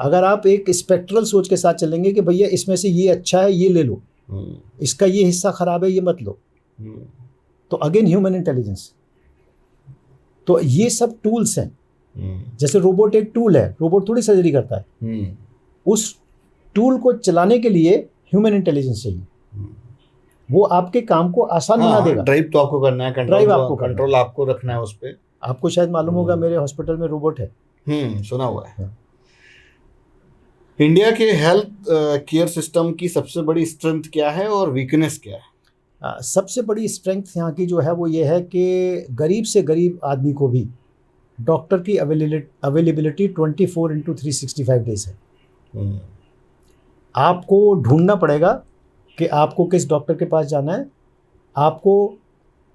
अगर आप एक स्पेक्ट्रल सोच के साथ चलेंगे कि भैया इसमें से ये अच्छा है ये ले लो, इसका ये हिस्सा खराब है, ये मत लो। तो अगेन ह्यूमन इंटेलिजेंस। तो ये सब टूल्स हैं। जैसे रोबोट एक टूल है, रोबोट थोड़ी सर्जरी करता है। उस टूल को चलाने के लिए ह्यूमन इंटेलिजेंस चाहिए। वो आपके काम को आसान बना देगा। ड्राइव तो आपको करना है, कंट्रोल आपको रखना है उस पे। आपको शायद मालूम होगा मेरे हॉस्पिटल में रोबोट है। सुना हुआ है। इंडिया के हेल्थ केयर सिस्टम की सबसे बड़ी स्ट्रेंथ क्या है और वीकनेस क्या है? सबसे बड़ी स्ट्रेंथ यहाँ की जो है वो ये है कि गरीब से गरीब आदमी को भी डॉक्टर की अवेलेबिलिटी 24/365 डेज है। आपको ढूंढना पड़ेगा कि आपको किस डॉक्टर के पास जाना है। आपको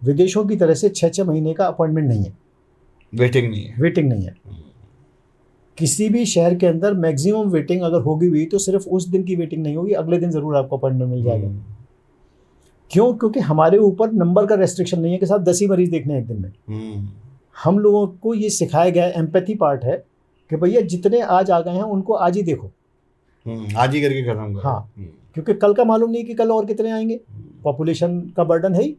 विदेशों की तरह से 6-6 महीने का अपॉइंटमेंट नहीं है, वेटिंग नहीं है। किसी भी शहर के अंदर मैक्सिमम वेटिंग अगर होगी भी तो सिर्फ उस दिन की वेटिंग नहीं होगी, अगले दिन ज़रूर आपको अपॉइंटमेंट मिल जाएगा। क्यों? क्योंकि हमारे ऊपर नंबर का रेस्ट्रिक्शन नहीं है कि साहब 10 ही मरीज देखने हैं एक दिन में। हम लोगों को ये सिखाया गया है, एम्पैथी पार्ट है कि भैया जितने आज आ गए हैं उनको आज ही देखो, आज ही करके खत्म करो। हाँ, क्योंकि कल का मालूम नहीं कि कल और कितने आएंगे, पॉपुलेशन का बर्डन है ही।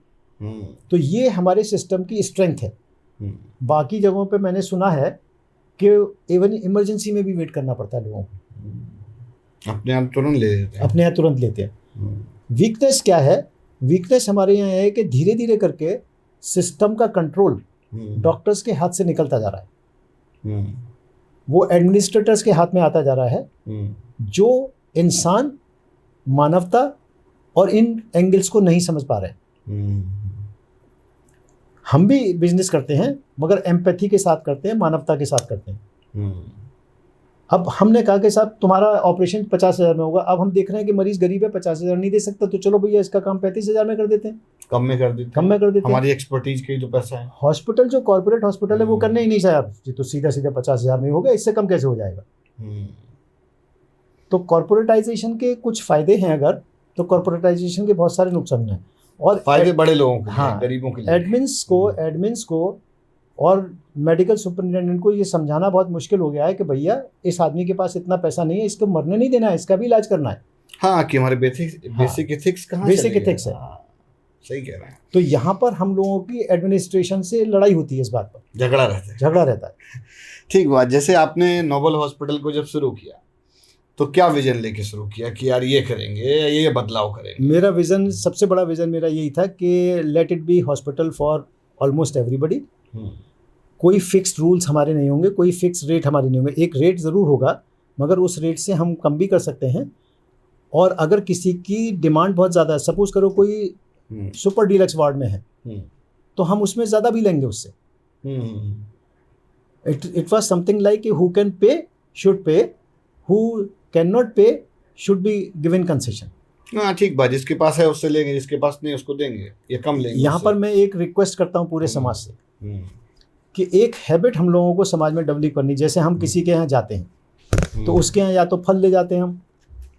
तो ये हमारे सिस्टम की स्ट्रेंथ है। बाकी जगहों पे मैंने सुना है कि इवन इमरजेंसी में भी वेट करना पड़ता है लोगों को, अपने आप तुरंत लेते हैं। वीकनेस क्या है? वीकनेस हमारे यहाँ है कि धीरे धीरे करके सिस्टम का कंट्रोल डॉक्टर्स के हाथ से निकलता जा रहा है, वो एडमिनिस्ट्रेटर्स के हाथ में आता जा रहा है, जो इंसान मानवता और इन एंगल्स को नहीं समझ पा रहे। हम भी बिजनेस करते हैं मगर एम्पैथी के साथ करते हैं, मानवता के साथ करते हैं। अब हमने कहा कि साहब तुम्हारा ऑपरेशन 50,000 में होगा। अब हम देख रहे हैं कि मरीज गरीब है, 50,000 नहीं दे सकता, तो चलो भैया इसका काम 35,000 में कर देते हैं, कम में कर देते हैं। हमारी एक्सपर्टीज की जो पैसा है, हॉस्पिटल जो कॉर्पोरेट हॉस्पिटल है वो करने ही नहीं चाहिए, तो सीधा 50,000 में हो गया, इससे कम कैसे हो जाएगा। तो कॉर्पोरेटाइजेशन के कुछ फायदे हैं अगर, तो कॉर्पोरेटाइजेशन के बहुत सारे नुकसान हैं। और फायदे बड़े लोगों के लिए, हाँ, गरीबों के लिए। एडमिन्स को और मेडिकल सुपरिटेंडेंट को ये समझाना बहुत मुश्किल हो गया है कि भैया इस आदमी के पास इतना पैसा नहीं है, इसको मरने नहीं देना है, इसका भी इलाज करना है। हाँ, कि हमारे बेसिक एथिक्स कहाँ बेसिक एथिक्स है। सही कह रहे हैं। तो यहाँ पर हम लोगों की एडमिनिस्ट्रेशन से लड़ाई होती है, इस बात पर झगड़ा रहता है। ठीक बात। जैसे आपने नोबल हॉस्पिटल को जब शुरू किया तो क्या विजन लेके शुरू किया कि यार ये करेंगे, ये बदलाव करेंगे? मेरा विजन, सबसे बड़ा विजन मेरा यही था कि let it be hospital for almost everybody. कोई फिक्स्ड रूल्स हमारे नहीं होंगे, कोई फिक्स रेट हमारे नहीं होंगे। एक रेट ज़रूर होगा मगर उस रेट से हम कम भी कर सकते हैं। और अगर किसी की डिमांड बहुत ज़्यादा है, सपोज करो कोई सुपर डीलक्स वार्ड में है, तो हम उसमें ज़्यादा भी लेंगे उससे। It was something like who can pay should pay, who can not पे शुड बी गिवन कंसेशन। हाँ, ठीक बात। जिसके पास है उससे लेंगे, जिसके पास नहीं उसको देंगे या कम लेंगे। यहाँ पर मैं एक रिक्वेस्ट करता हूँ पूरे समाज से कि एक हैबिट हम लोगों को समाज में डेवलप करनी। जैसे हम किसी के यहाँ जाते हैं तो उसके यहाँ या तो फल ले जाते हैं हम,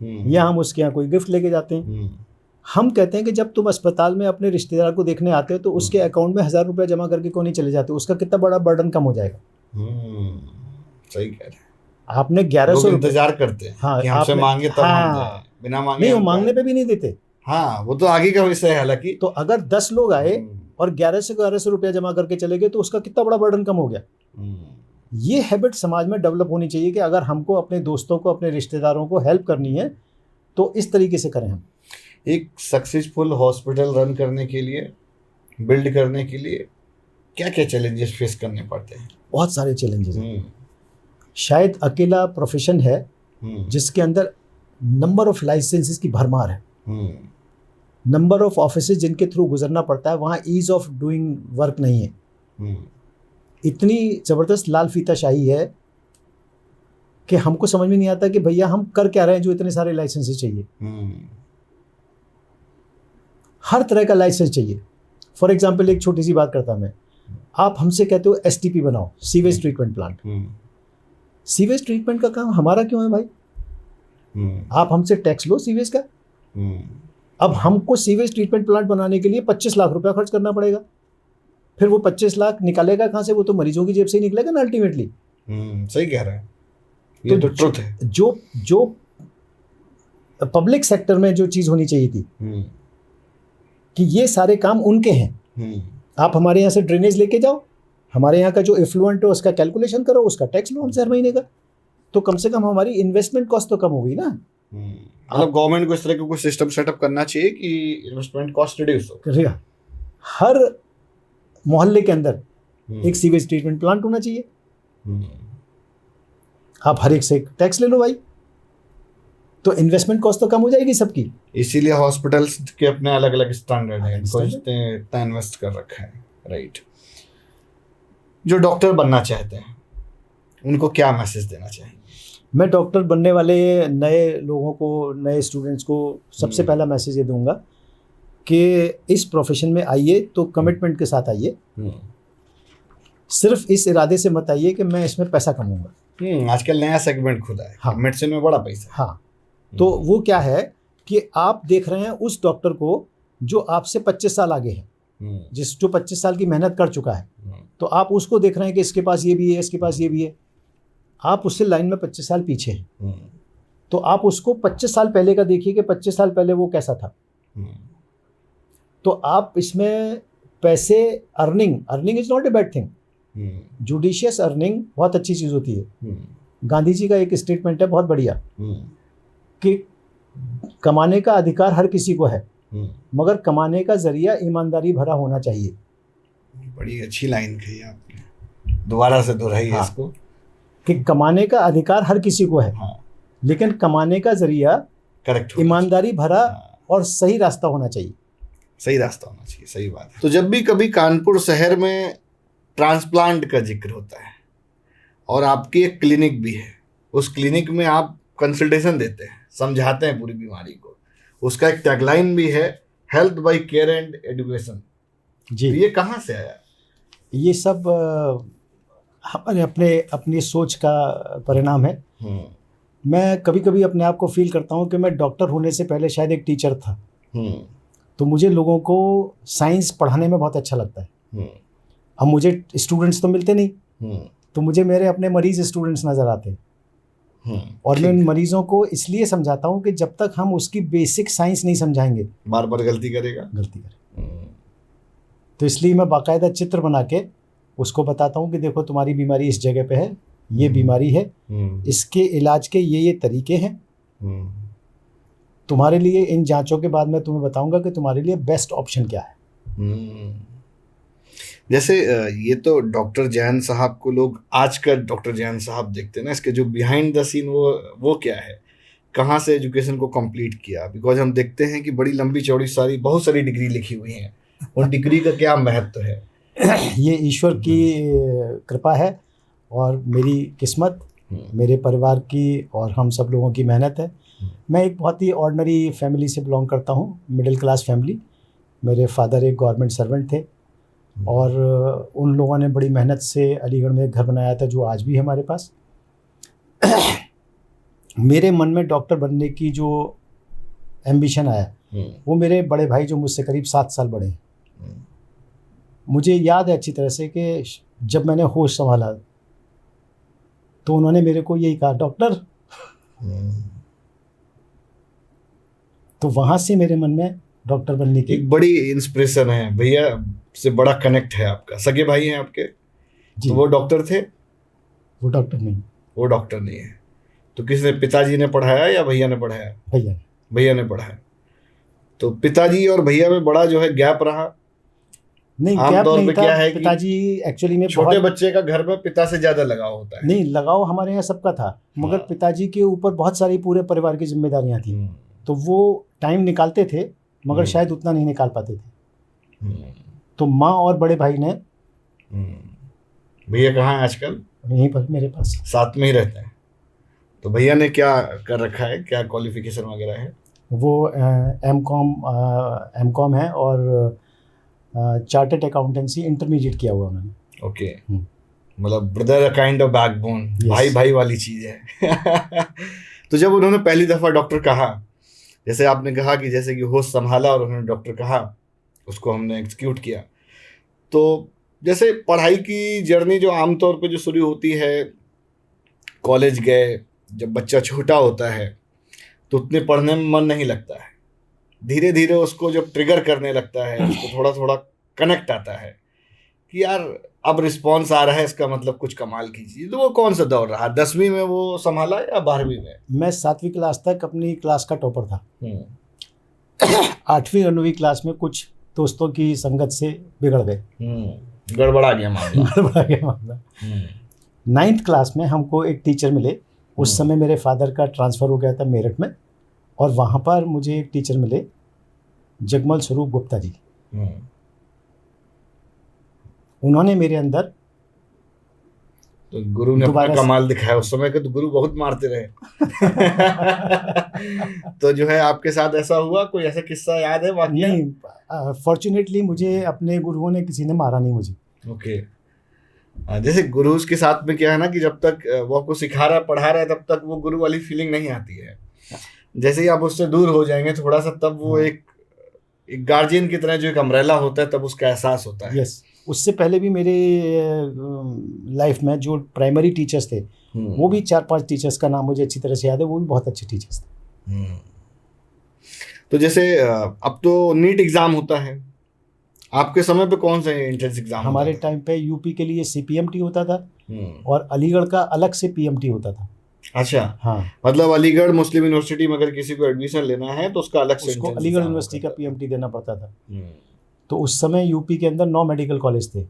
या हम उसके यहाँ कोई गिफ्ट लेके जाते हैं। हम कहते हैं कि जब तुम अस्पताल में अपने रिश्तेदार को देखने आते हो तो उसके अकाउंट में 1,000 रुपये जमा करके क्यों नहीं चले जाते? उसका कितना बड़ा बर्डन कम हो जाएगा। सही कह रहे हैं। आपने 1100 इंतजार करते हैं। हाँ, कि हमसे मांगे तब हम दें, बिना मांगे नहीं, वो मांगने पे भी नहीं देते। हाँ, वो तो आगे का विषय है। हालांकि तो अगर 10 लोग आए और 1100 रुपया जमा करके चले गए तो उसका कितना बड़ा बर्डन कम हो गया। ये हैबिट समाज में डेवलप होनी चाहिए कि अगर हमको अपने दोस्तों को, अपने रिश्तेदारों को हेल्प करनी है तो इस तरीके से करें हम। एक सक्सेसफुल हॉस्पिटल रन करने के लिए, बिल्ड करने के लिए क्या क्या चैलेंजेस फेस करने पड़ते हैं? बहुत सारे चैलेंजेस हैं। शायद अकेला प्रोफेशन है जिसके अंदर नंबर ऑफ लाइसेंसेस की भरमार है, नंबर ऑफ ऑफिसेज जिनके थ्रू गुजरना पड़ता है, वहाँ ईज ऑफ डूइंग वर्क नहीं है। इतनी ज़बरदस्त लाल फीताशाही है कि हमको समझ में नहीं आता कि भैया हम कर क्या रहे हैं जो इतने सारे लाइसेंसेस चाहिए। हर तरह का लाइसेंस चाहिए। फॉर एग्जाम्पल एक छोटी सी बात करता मैं, आप हमसे कहते हो STP बनाओ, sewage treatment plant. Sewage treatment का काम हमारा क्यों है भाई? आप हमसे टैक्स लो सीवेज का। अब हमको सीवेज ट्रीटमेंट प्लांट बनाने के लिए 25 लाख रुपया खर्च करना पड़ेगा। फिर वो 25 लाख निकालेगा कहाँ से? वो तो मरीजों की जेब से ही निकलेगा ना अल्टीमेटली। सही कह रहे हैं। ये तो ट्रुथ है। जो पब्लिक सेक्टर में जो चीज़ होनी चाहिए थी कि ये सारे काम उनके हैं। आप हमारे यहाँ से ड्रेनेज लेके जाओ, हमारे यहाँ का जो इफ्लुएंट है उसका कैलकुलेशन करो, उसका टैक्स लो हमसे हर महीने का, तो कम से कम हमारी इन्वेस्टमेंट कॉस्ट तो कम होगी ना। मतलब गवर्नमेंट को इस तरह का कुछ सिस्टम सेटअप करना चाहिए कि इन्वेस्टमेंट कॉस्ट रिड्यूस हो। करेगा। हर मोहल्ले के अंदर एक सीवेज ट्रीटमेंट प्लांट होना चाहिए। आप हर एक से टैक्स ले लो भाई, तो इन्वेस्टमेंट कॉस्ट तो कम हो जाएगी सबकी। इसीलिए हॉस्पिटल्स के अपने अलग अलग स्टैंडर्ड हैं, इनको इतना इन्वेस्ट कर रखा है, राइट। जो डॉक्टर बनना चाहते हैं उनको क्या मैसेज देना चाहिए? मैं डॉक्टर बनने वाले नए लोगों को, नए स्टूडेंट्स को सबसे पहला मैसेज ये दूंगा कि इस प्रोफेशन में आइए तो कमिटमेंट के साथ आइए। सिर्फ इस इरादे से मत आइए कि मैं इसमें पैसा कमाऊंगा। आजकल नया सेगमेंट खुला है। हाँ। मेडिसिन में बड़ा पैसा है। हाँ, तो वो क्या है कि आप देख रहे हैं उस डॉक्टर को जो आपसे 25 साल आगे है, जो 25 साल की मेहनत कर चुका है, तो आप उसको देख रहे हैं कि इसके पास ये भी है, इसके पास ये भी है। आप उससे लाइन में 25 साल पीछे हैं, तो आप उसको 25 साल पहले का देखिए कि 25 साल पहले वो कैसा था। तो आप इसमें पैसे, earning is not a bad thing. Judicious earning बहुत अच्छी चीज़ होती है। गांधी जी का एक स्टेटमेंट है बहुत बढ़िया कि कमाने का अधिकार हर किसी को है, मगर कमाने का जरिया ईमानदारी भरा होना चाहिए। बड़ी अच्छी लाइन कही आपने, दोबारा से दोहराइए। हाँ। इसको कि कमाने का अधिकार हर किसी को है। हाँ। लेकिन कमाने का जरिया करेक्ट, ईमानदारी भरा हाँ। और सही रास्ता होना चाहिए। सही रास्ता होना चाहिए, सही बात है। तो जब भी कभी कानपुर शहर में ट्रांसप्लांट का जिक्र होता है और आपकी एक क्लिनिक भी है, उस क्लिनिक में आप कंसल्टेशन देते हैं, समझाते हैं पूरी बीमारी को, उसका एक टैगलाइन भी है, health by care and education. जी, तो ये कहाँ से आया? ये सब हमारे अपनी सोच का परिणाम है। मैं कभी कभी अपने आप को फील करता हूँ कि मैं डॉक्टर होने से पहले शायद एक टीचर था। तो मुझे लोगों को साइंस पढ़ाने में बहुत अच्छा लगता है। अब मुझे स्टूडेंट्स तो मिलते नहीं, तो मुझे मेरे अपने मरीज स्टूडेंट्स नज़र आते हैं। और मैं उन मरीजों को इसलिए समझाता हूँ कि जब तक हम उसकी बेसिक साइंस नहीं समझाएंगे, बार बार गलती करेगा। तो इसलिए मैं बाकायदा चित्र बना के उसको बताता हूँ कि देखो तुम्हारी बीमारी इस जगह पे है, ये बीमारी है, इसके इलाज के ये तरीके हैं। तुम्हारे लिए इन जांचों के बाद मैं तुम्हें बताऊंगा कि तुम्हारे लिए बेस्ट ऑप्शन क्या है। जैसे ये तो डॉक्टर जैन साहब को लोग आजकल डॉक्टर जैन साहब देखते हैं ना, इसके जो बिहाइंड द सीन वो क्या है, कहाँ से एजुकेशन को कंप्लीट किया? बिकॉज हम देखते हैं कि बड़ी लंबी चौड़ी बहुत सारी डिग्री लिखी हुई हैं, और डिग्री का क्या महत्व है? ये ईश्वर की कृपा है और मेरी किस्मत, मेरे परिवार की और हम सब लोगों की मेहनत है। मैं एक बहुत ही ऑर्डिनरी फैमिली से बिलोंग करता हूँ, मिडिल क्लास फैमिली। मेरे फादर एक गवर्नमेंट सर्वेंट थे और उन लोगों ने बड़ी मेहनत से अलीगढ़ में एक घर बनाया था जो आज भी है हमारे पास। मेरे मन में डॉक्टर बनने की जो एम्बिशन आया, वो मेरे बड़े भाई जो मुझसे करीब 7 साल बड़े हैं, मुझे याद है अच्छी तरह से कि जब मैंने होश संभाला तो उन्होंने मेरे को यही कहा, डॉक्टर। तो वहाँ से मेरे मन में डॉक्टर बनने की एक बड़ी इंस्पिरेशन है। भैया से बड़ा कनेक्ट है आपका, सगे भाई हैं आपके? जी। तो वो डॉक्टर थे? वो डॉक्टर नहीं। वो डॉक्टर नहीं है। तो किसने, पिताजी ने पढ़ाया या भैया ने पढ़ाया? भैया। भैया ने पढ़ाया। तो पिताजी और भैया में बड़ा जो है गैप रहा? नहीं, आम गैप तौर नहीं पे था। क्या है कि पिताजी एक्चुअली में छोटे बच्चे का घर में पिता से ज्यादा लगाव होता है। नहीं, लगाव हमारे यहाँ सबका था, मगर हाँ। पिताजी के ऊपर बहुत सारी पूरे परिवार की जिम्मेदारियां थी, तो वो टाइम निकालते थे मगर शायद उतना नहीं निकाल पाते थे। तो माँ और बड़े भाई ने, भैया कहाँ है आजकल? यहीं पर मेरे पास साथ में ही रहते हैं। तो भैया ने क्या कर रखा है, क्या क्वालिफिकेशन वगैरह है? वो एमकॉम है और चार्टर्ड अकाउंटेंसी इंटरमीडिएट किया हुआ उन्होंने। ओके, मतलब ब्रदर काइंड ऑफ बैकबोन, भाई भाई वाली चीज है। तो जब उन्होंने पहली दफा डॉक्टर कहा, जैसे आपने कहा कि जैसे कि होश संभाला और उन्होंने डॉक्टर कहा, उसको हमने एग्जीक्यूट किया। तो जैसे पढ़ाई की जर्नी जो आमतौर पे जो शुरू होती है, कॉलेज गए, जब बच्चा छोटा होता है तो उतने पढ़ने में मन नहीं लगता है। धीरे धीरे उसको जब ट्रिगर करने लगता है, उसको थोड़ा थोड़ा कनेक्ट आता है कि यार अब रिस्पॉन्स आ रहा है, इसका मतलब कुछ कमाल कीजिए। तो वो कौन सा दौर रहा, 10वीं में वो संभाला या 12वीं में? मैं 7वीं क्लास तक अपनी क्लास का टॉपर था। हम्म 8वीं और 9वीं क्लास में कुछ दोस्तों की संगत से बिगड़ गए, गड़बड़ा गया मामला। गड़बड़ा गया मामला। 9th क्लास में हमको एक टीचर मिले। उस समय मेरे फादर का ट्रांसफ़र हो गया था मेरठ में, और वहाँ पर मुझे एक टीचर मिले, जगमल स्वरूप गुप्ता जी। उन्होंने मेरे अंदर तो गुरु ने अपना दोबारा से- कमाल दिखाया। उस समय के तो गुरु बहुत मारते रहे। तो जो है आपके साथ ऐसा हुआ, कोई ऐसा किस्सा याद है वाकया? नहीं, फॉर्चुनेटली मुझे अपने गुरुओं ने किसी ने मारा नहीं मुझे। ओके। जैसे गुरु के साथ में क्या है ना कि जब तक वो आपको सिखा रहा है, पढ़ा रहा है, तब तक वो गुरु वाली फीलिंग नहीं आती है। जैसे ही आप उससे दूर हो जाएंगे थोड़ा सा, तब वो एक गार्जियन की तरह जो एक अम्ब्रेला होता है, तब उसका एहसास होता है। यस, उससे पहले भी मेरे लाइफ में जो प्राइमरी टीचर्स थे, वो भी 4-5 टीचर्स का नाम मुझे अच्छी तरह से याद है, वो भी बहुत अच्छे टीचर्स थे। तो जैसे अब तो नीट एग्जाम होता है, आपके समय पे कौन सा एंट्रेंस एग्जाम? हमारे टाइम पे यूपी के लिए CPMT होता था, हम्म। और अलीगढ़ का अलग से PMT होता था। अच्छा, हाँ, मतलब अलीगढ़ मुस्लिम यूनिवर्सिटी में अगर किसी को एडमिशन लेना है तो उसका अलग से उसको entrance अलीगढ़ exam यूनिवर्सिटी का होता PMT देना पड़ता था। है। तो उस समय यूपी के अंदर 9 मेडिकल कॉलेज थे,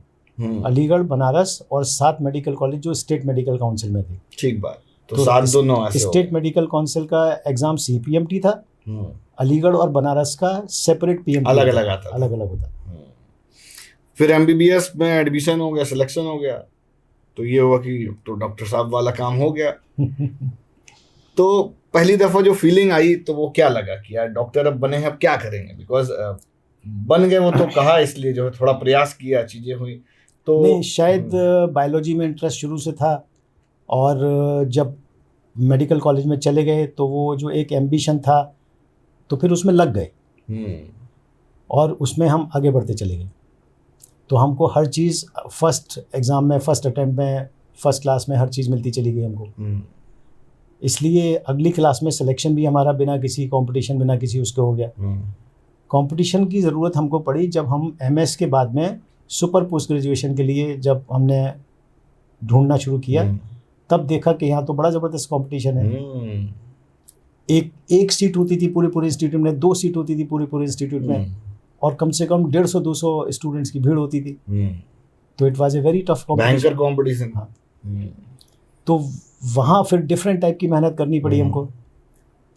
अलीगढ़, बनारस और 7 मेडिकल कॉलेज जो स्टेट मेडिकल काउंसिल में थे। ठीक बात। तो तो 7 2 9 ऐसे हो स्टेट मेडिकल काउंसिल का एग्जाम CPMT था, गए। अलीगढ़ और बनारस का सेपरेट PMT अलग होता अलग था, आता था। अलग अलग होता। फिर MBBS में एडमिशन हो गया, सिलेक्शन हो गया, तो ये हुआ कि तो डॉक्टर साहब वाला काम हो गया। तो पहली दफा जो फीलिंग आई तो वो क्या लगा कि यार डॉक्टर अब बने हैं, अब क्या करेंगे? बिकॉज बन गए वो तो कहा, इसलिए जो है थोड़ा प्रयास किया, चीजें हुई तो नहीं, शायद बायोलॉजी में इंटरेस्ट शुरू से था, और जब मेडिकल कॉलेज में चले गए तो वो जो एक एम्बिशन था, तो फिर उसमें लग गए, और उसमें हम आगे बढ़ते चले गए। तो हमको हर चीज़ फर्स्ट एग्ज़ाम में, फर्स्ट अटैम्प्ट में, फर्स्ट क्लास में हर चीज़ मिलती चली गई हमको। इसलिए अगली क्लास में सिलेक्शन भी हमारा बिना किसी कंपटीशन, बिना किसी उसके हो गया। कंपटीशन की ज़रूरत हमको पड़ी जब हम MS के बाद में सुपर पोस्ट ग्रेजुएशन के लिए जब हमने ढूंढना शुरू किया, तब देखा कि यहाँ तो बड़ा ज़बरदस्त कंपटीशन है। एक सीट होती थी पूरे इंस्टीट्यूट में, 2 सीट होती थी पूरे इंस्टीट्यूट में, और कम से कम 150-200 स्टूडेंट्स की भीड़ होती थी। तो it was a very tough भयंकर कंपटीशन। हाँ। तो वहाँ फिर डिफरेंट टाइप की मेहनत करनी पड़ी हमको।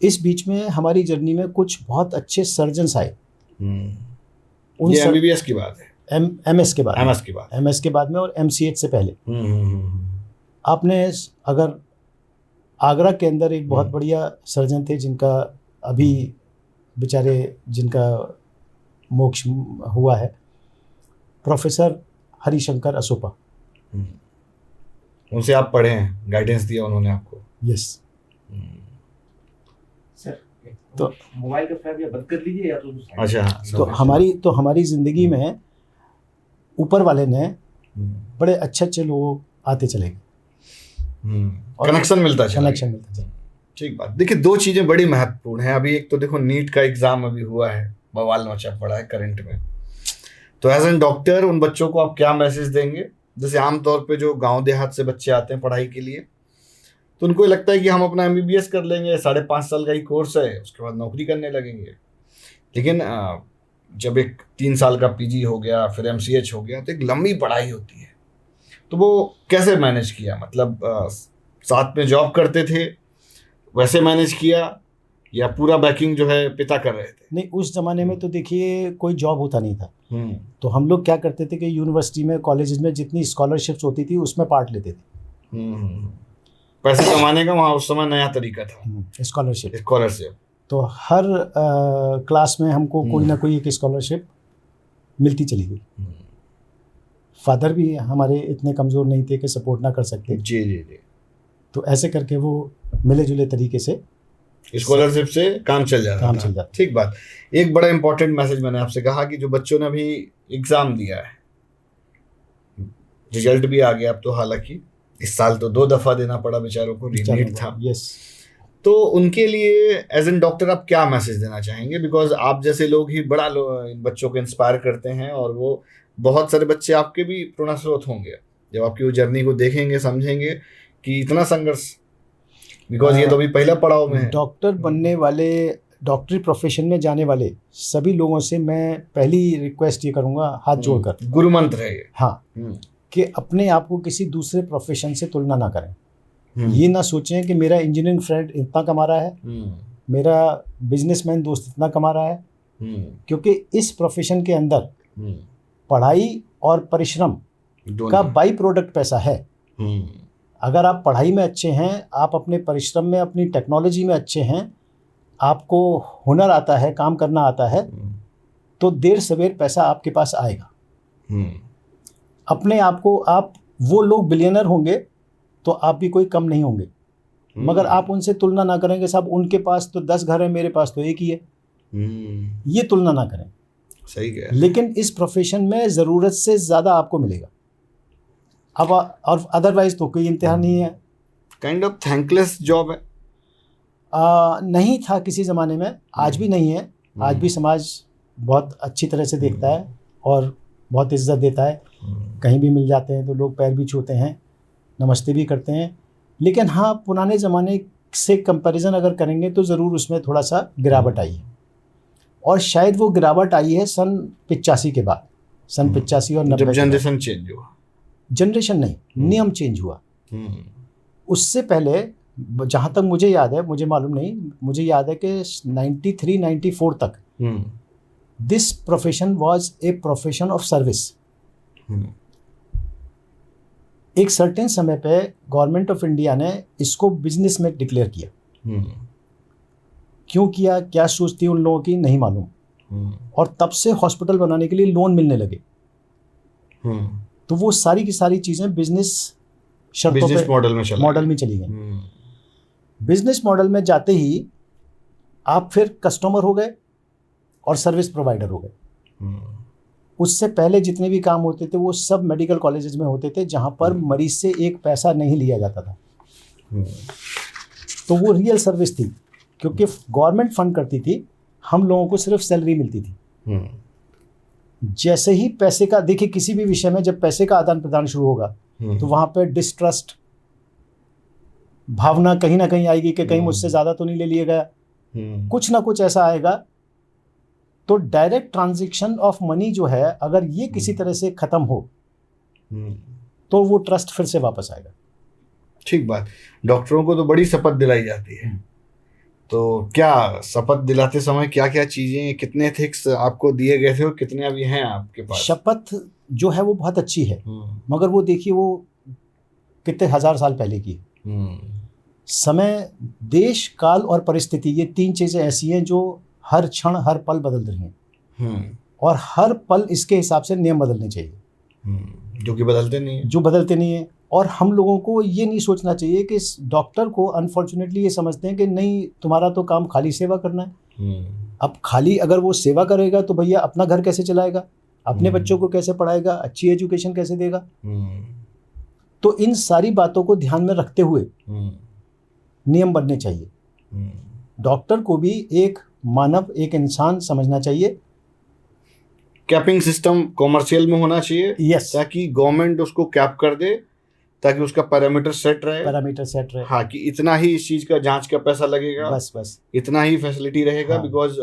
इस बीच में हमारी जर्नी में कुछ बहुत अच्छे सर्जन्स आए। उन ये MBBS की बात है? MS के बाद, MS की बात। MS के बाद में, और MCH से पहले। आपने अगर आगरा के अंदर एक बहुत बढ़िया सर्जन थे जिनका अभी बेचारे जिनका मोक्ष हुआ है, प्रोफेसर हरिशंकर असोपा। उनसे आप पढ़े हैं, गाइडेंस दिया उन्होंने आपको? यस। सर तो मोबाइल का फ्लैश या बंद कर लीजिए या तो उसको अच्छा, तो हमारी ज़िंदगी में ऊपर वाले ने बड़े अच्छे लोग आते चले गए, कनेक्शन मिलता चला कनेक्शन गया। मिलता चला। ठीक बात। देखिए, 2 चीजें बड़ी महत्वपूर्ण हैं अभी। एक तो देखो नीट का एग्जाम अभी हुआ है, बवाल मचा पड़ा है करंट में। तो एज एन डॉक्टर उन बच्चों को आप क्या मैसेज देंगे? जैसे आमतौर पे जो गांव देहात से बच्चे आते हैं पढ़ाई के लिए, तो उनको लगता है कि हम अपना MBBS कर लेंगे, 5.5 साल का ही कोर्स है, उसके बाद नौकरी करने लगेंगे। लेकिन जब एक 3 साल का PG हो गया, फिर MCH हो गया, तो एक लंबी पढ़ाई होती है। तो वो कैसे मैनेज किया? मतलब साथ में जॉब करते थे, वैसे मैनेज किया, या पूरा बैकिंग जो है पिता कर रहे थे? नहीं, उस ज़माने में तो देखिए कोई जॉब होता नहीं था। तो हम लोग क्या करते थे कि यूनिवर्सिटी में, कॉलेजेस में जितनी स्कॉलरशिप्स होती थी उसमें पार्ट लेते थे। पैसे कमाने का वहाँ उस समय नया तरीका था, स्कॉलरशिप। स्कॉलरशिप। तो हर क्लास में हमको कोई ना कोई एक स्कॉलरशिप मिलती चली गई। फादर भी हमारे इतने कमज़ोर नहीं थे कि सपोर्ट ना कर सकते। जी जी जी। तो ऐसे करके वो मिले जुले तरीके से स्कॉलरशिप से काम चल जाता काम था। चल जाता। ठीक बात। एक बड़ा इंपॉर्टेंट मैसेज मैंने आपसे कहा कि जो बच्चों ने अभी एग्जाम दिया है, रिजल्ट भी आ गया अब तो, हालांकि इस साल तो 2 दफा देना पड़ा बेचारों को, रीनीट था। यस। तो उनके लिए एज एन डॉक्टर आप क्या मैसेज देना चाहेंगे? बिकॉज आप जैसे लोग ही इन बच्चों को इंस्पायर करते हैं, और वो बहुत सारे बच्चे आपके भी प्रेरणा स्रोत होंगे जब आपकी वो जर्नी को देखेंगे, समझेंगे कि इतना संघर्ष, बिकॉज ये तो अभी पहला पड़ाव में है। डॉक्टर बनने वाले, डॉक्टरी प्रोफेशन में जाने वाले सभी लोगों से मैं पहली रिक्वेस्ट ये करूँगा, हाथ जोड़कर, गुरु मंत्र है ये। हाँ, कि अपने आप को किसी दूसरे प्रोफेशन से तुलना ना करें। ये ना सोचें कि मेरा इंजीनियरिंग फ्रेंड इतना कमा रहा है, मेरा बिजनेसमैन दोस्त इतना कमा रहा है, क्योंकि इस प्रोफेशन के अंदर पढ़ाई और परिश्रम का बाई प्रोडक्ट पैसा है। अगर आप पढ़ाई में अच्छे हैं, आप अपने परिश्रम में, अपनी टेक्नोलॉजी में अच्छे हैं, आपको हुनर आता है, काम करना आता है, तो देर सवेर पैसा आपके पास आएगा। अपने आप को, आप वो लोग बिलियनर होंगे तो आप भी कोई कम नहीं होंगे, मगर आप उनसे तुलना ना करेंगे साहब उनके पास तो 10 घर है, मेरे पास तो एक ही है। ये तुलना ना करें। सही है। लेकिन इस प्रोफेशन में ज़रूरत से ज़्यादा आपको मिलेगा। अब और अदरवाइज तो कोई इम्तिहान नहीं है। काइंड ऑफ थैंकलेस जॉब है। नहीं था किसी ज़माने में, आज भी नहीं है। आज भी समाज बहुत अच्छी तरह से देखता है और बहुत इज्जत देता है। कहीं भी मिल जाते हैं तो लोग पैर भी छूते हैं, नमस्ते भी करते हैं। लेकिन हाँ, पुराने ज़माने से कंपैरिजन अगर करेंगे तो ज़रूर उसमें थोड़ा सा गिरावट आई है, और शायद वो गिरावट आई है सन 85 के बाद, सन 85 और 90 जब जनरेशन चेंज हुआ। जनरेशन नहीं, नियम चेंज हुआ। उससे पहले जहाँ तक मुझे याद है, मुझे मालूम नहीं, मुझे याद है कि 93-94 तक this profession was a profession of service. एक सर्टेन समय पे गवर्नमेंट ऑफ इंडिया ने इसको बिजनेस में डिक्लेयर किया। क्यों किया, क्या सोच थी उन लोगों की, नहीं मालूम। और तब से हॉस्पिटल बनाने के लिए लोन मिलने लगे। तो वो सारी की सारी चीज़ें बिजनेस शर्तों पे, मॉडल में चली गई। बिजनेस मॉडल में जाते ही आप फिर कस्टमर हो गए और सर्विस प्रोवाइडर हो गए। उससे पहले जितने भी काम होते थे वो सब मेडिकल कॉलेजेस में होते थे, जहाँ पर मरीज से एक पैसा नहीं लिया जाता था। तो वो रियल सर्विस थी, क्योंकि गवर्नमेंट फंड करती थी, हम लोगों को सिर्फ सैलरी मिलती थी। जैसे ही पैसे का, देखिए किसी भी विषय में जब पैसे का आदान प्रदान शुरू होगा तो वहाँ पे डिस्ट्रस्ट भावना कहीं ना कहीं आएगी कि कहीं मुझसे ज़्यादा तो नहीं ले लिया गया, कुछ ना कुछ ऐसा आएगा। तो डायरेक्ट ट्रांजैक्शन ऑफ मनी जो है, अगर ये किसी तरह से ख़त्म हो तो वो ट्रस्ट फिर से वापस आएगा। ठीक बात। डॉक्टरों को तो बड़ी शपथ दिलाई जाती है, तो क्या शपथ दिलाते समय क्या क्या चीज़ें, कितने एथिक्स आपको दिए गए थे और कितने अभी हैं आपके पास? शपथ जो है वो बहुत अच्छी है, मगर वो देखिए वो कितने हजार साल पहले की है। समय, देश, काल और परिस्थिति, ये 3 चीज़ें ऐसी हैं जो हर क्षण हर पल बदल रही हैं, और हर पल इसके हिसाब से नियम बदलने चाहिए, जो कि बदलते नहीं है, जो बदलते नहीं है। और हम लोगों को ये नहीं सोचना चाहिए कि इस डॉक्टर को अनफॉर्चुनेटली ये समझते हैं कि नहीं, तुम्हारा तो काम खाली सेवा करना है। अब खाली अगर वो सेवा करेगा तो भैया अपना घर कैसे चलाएगा, अपने बच्चों को कैसे पढ़ाएगा, अच्छी एजुकेशन कैसे देगा? तो इन सारी बातों को ध्यान में रखते हुए नियम बनने चाहिए। डॉक्टर को भी एक मानव, एक इंसान समझना चाहिए। कैपिंग सिस्टम कॉमर्शियल में होना चाहिए, यस, ताकि गवर्नमेंट उसको कैप कर दे, ताकि उसका पैरामीटर सेट रहे। हाँ, कि इतना ही इस चीज का जांच का पैसा लगेगा, बस इतना ही फैसिलिटी रहेगा। बिकॉज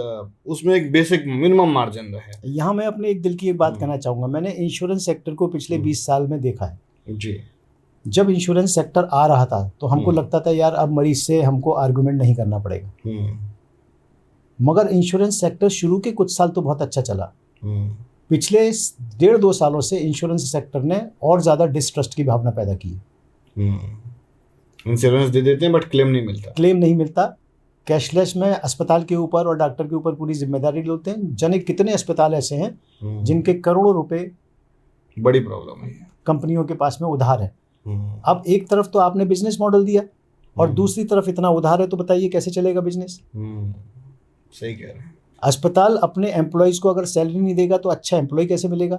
उसमें एक बेसिक मिनिमम मार्जिन रहे। यहाँ मैं अपने एक दिल की एक बात कहना चाहूँगा। मैंने इंश्योरेंस सेक्टर को पिछले 20 साल में देखा है जी। जब इंश्योरेंस सेक्टर आ रहा था तो हमको लगता था यार अब मरीज से हमको आर्गुमेंट नहीं करना पड़ेगा, मगर इंश्योरेंस सेक्टर शुरू के कुछ साल तो बहुत अच्छा चला। पिछले 1.5-2 सालों से इंश्योरेंस सेक्टर ने और ज़्यादा डिस्ट्रस्ट की भावना पैदा की है। इंश्योरेंस दे देते हैं बट क्लेम नहीं मिलता। कैशलेस में अस्पताल के ऊपर और डॉक्टर के ऊपर पूरी जिम्मेदारी लेते हैं। जाने कितने अस्पताल ऐसे हैं जिनके करोड़ों रुपए, बड़ी प्रॉब्लम है, कंपनियों के पास में उधार है। अब एक तरफ तो आपने बिजनेस मॉडल दिया और दूसरी तरफ इतना उधार है, तो बताइए कैसे चलेगा बिजनेस? सही कह रहे हैं। अस्पताल अपने एम्प्लॉयज़ को अगर सैलरी नहीं देगा तो अच्छा एम्प्लॉय कैसे मिलेगा?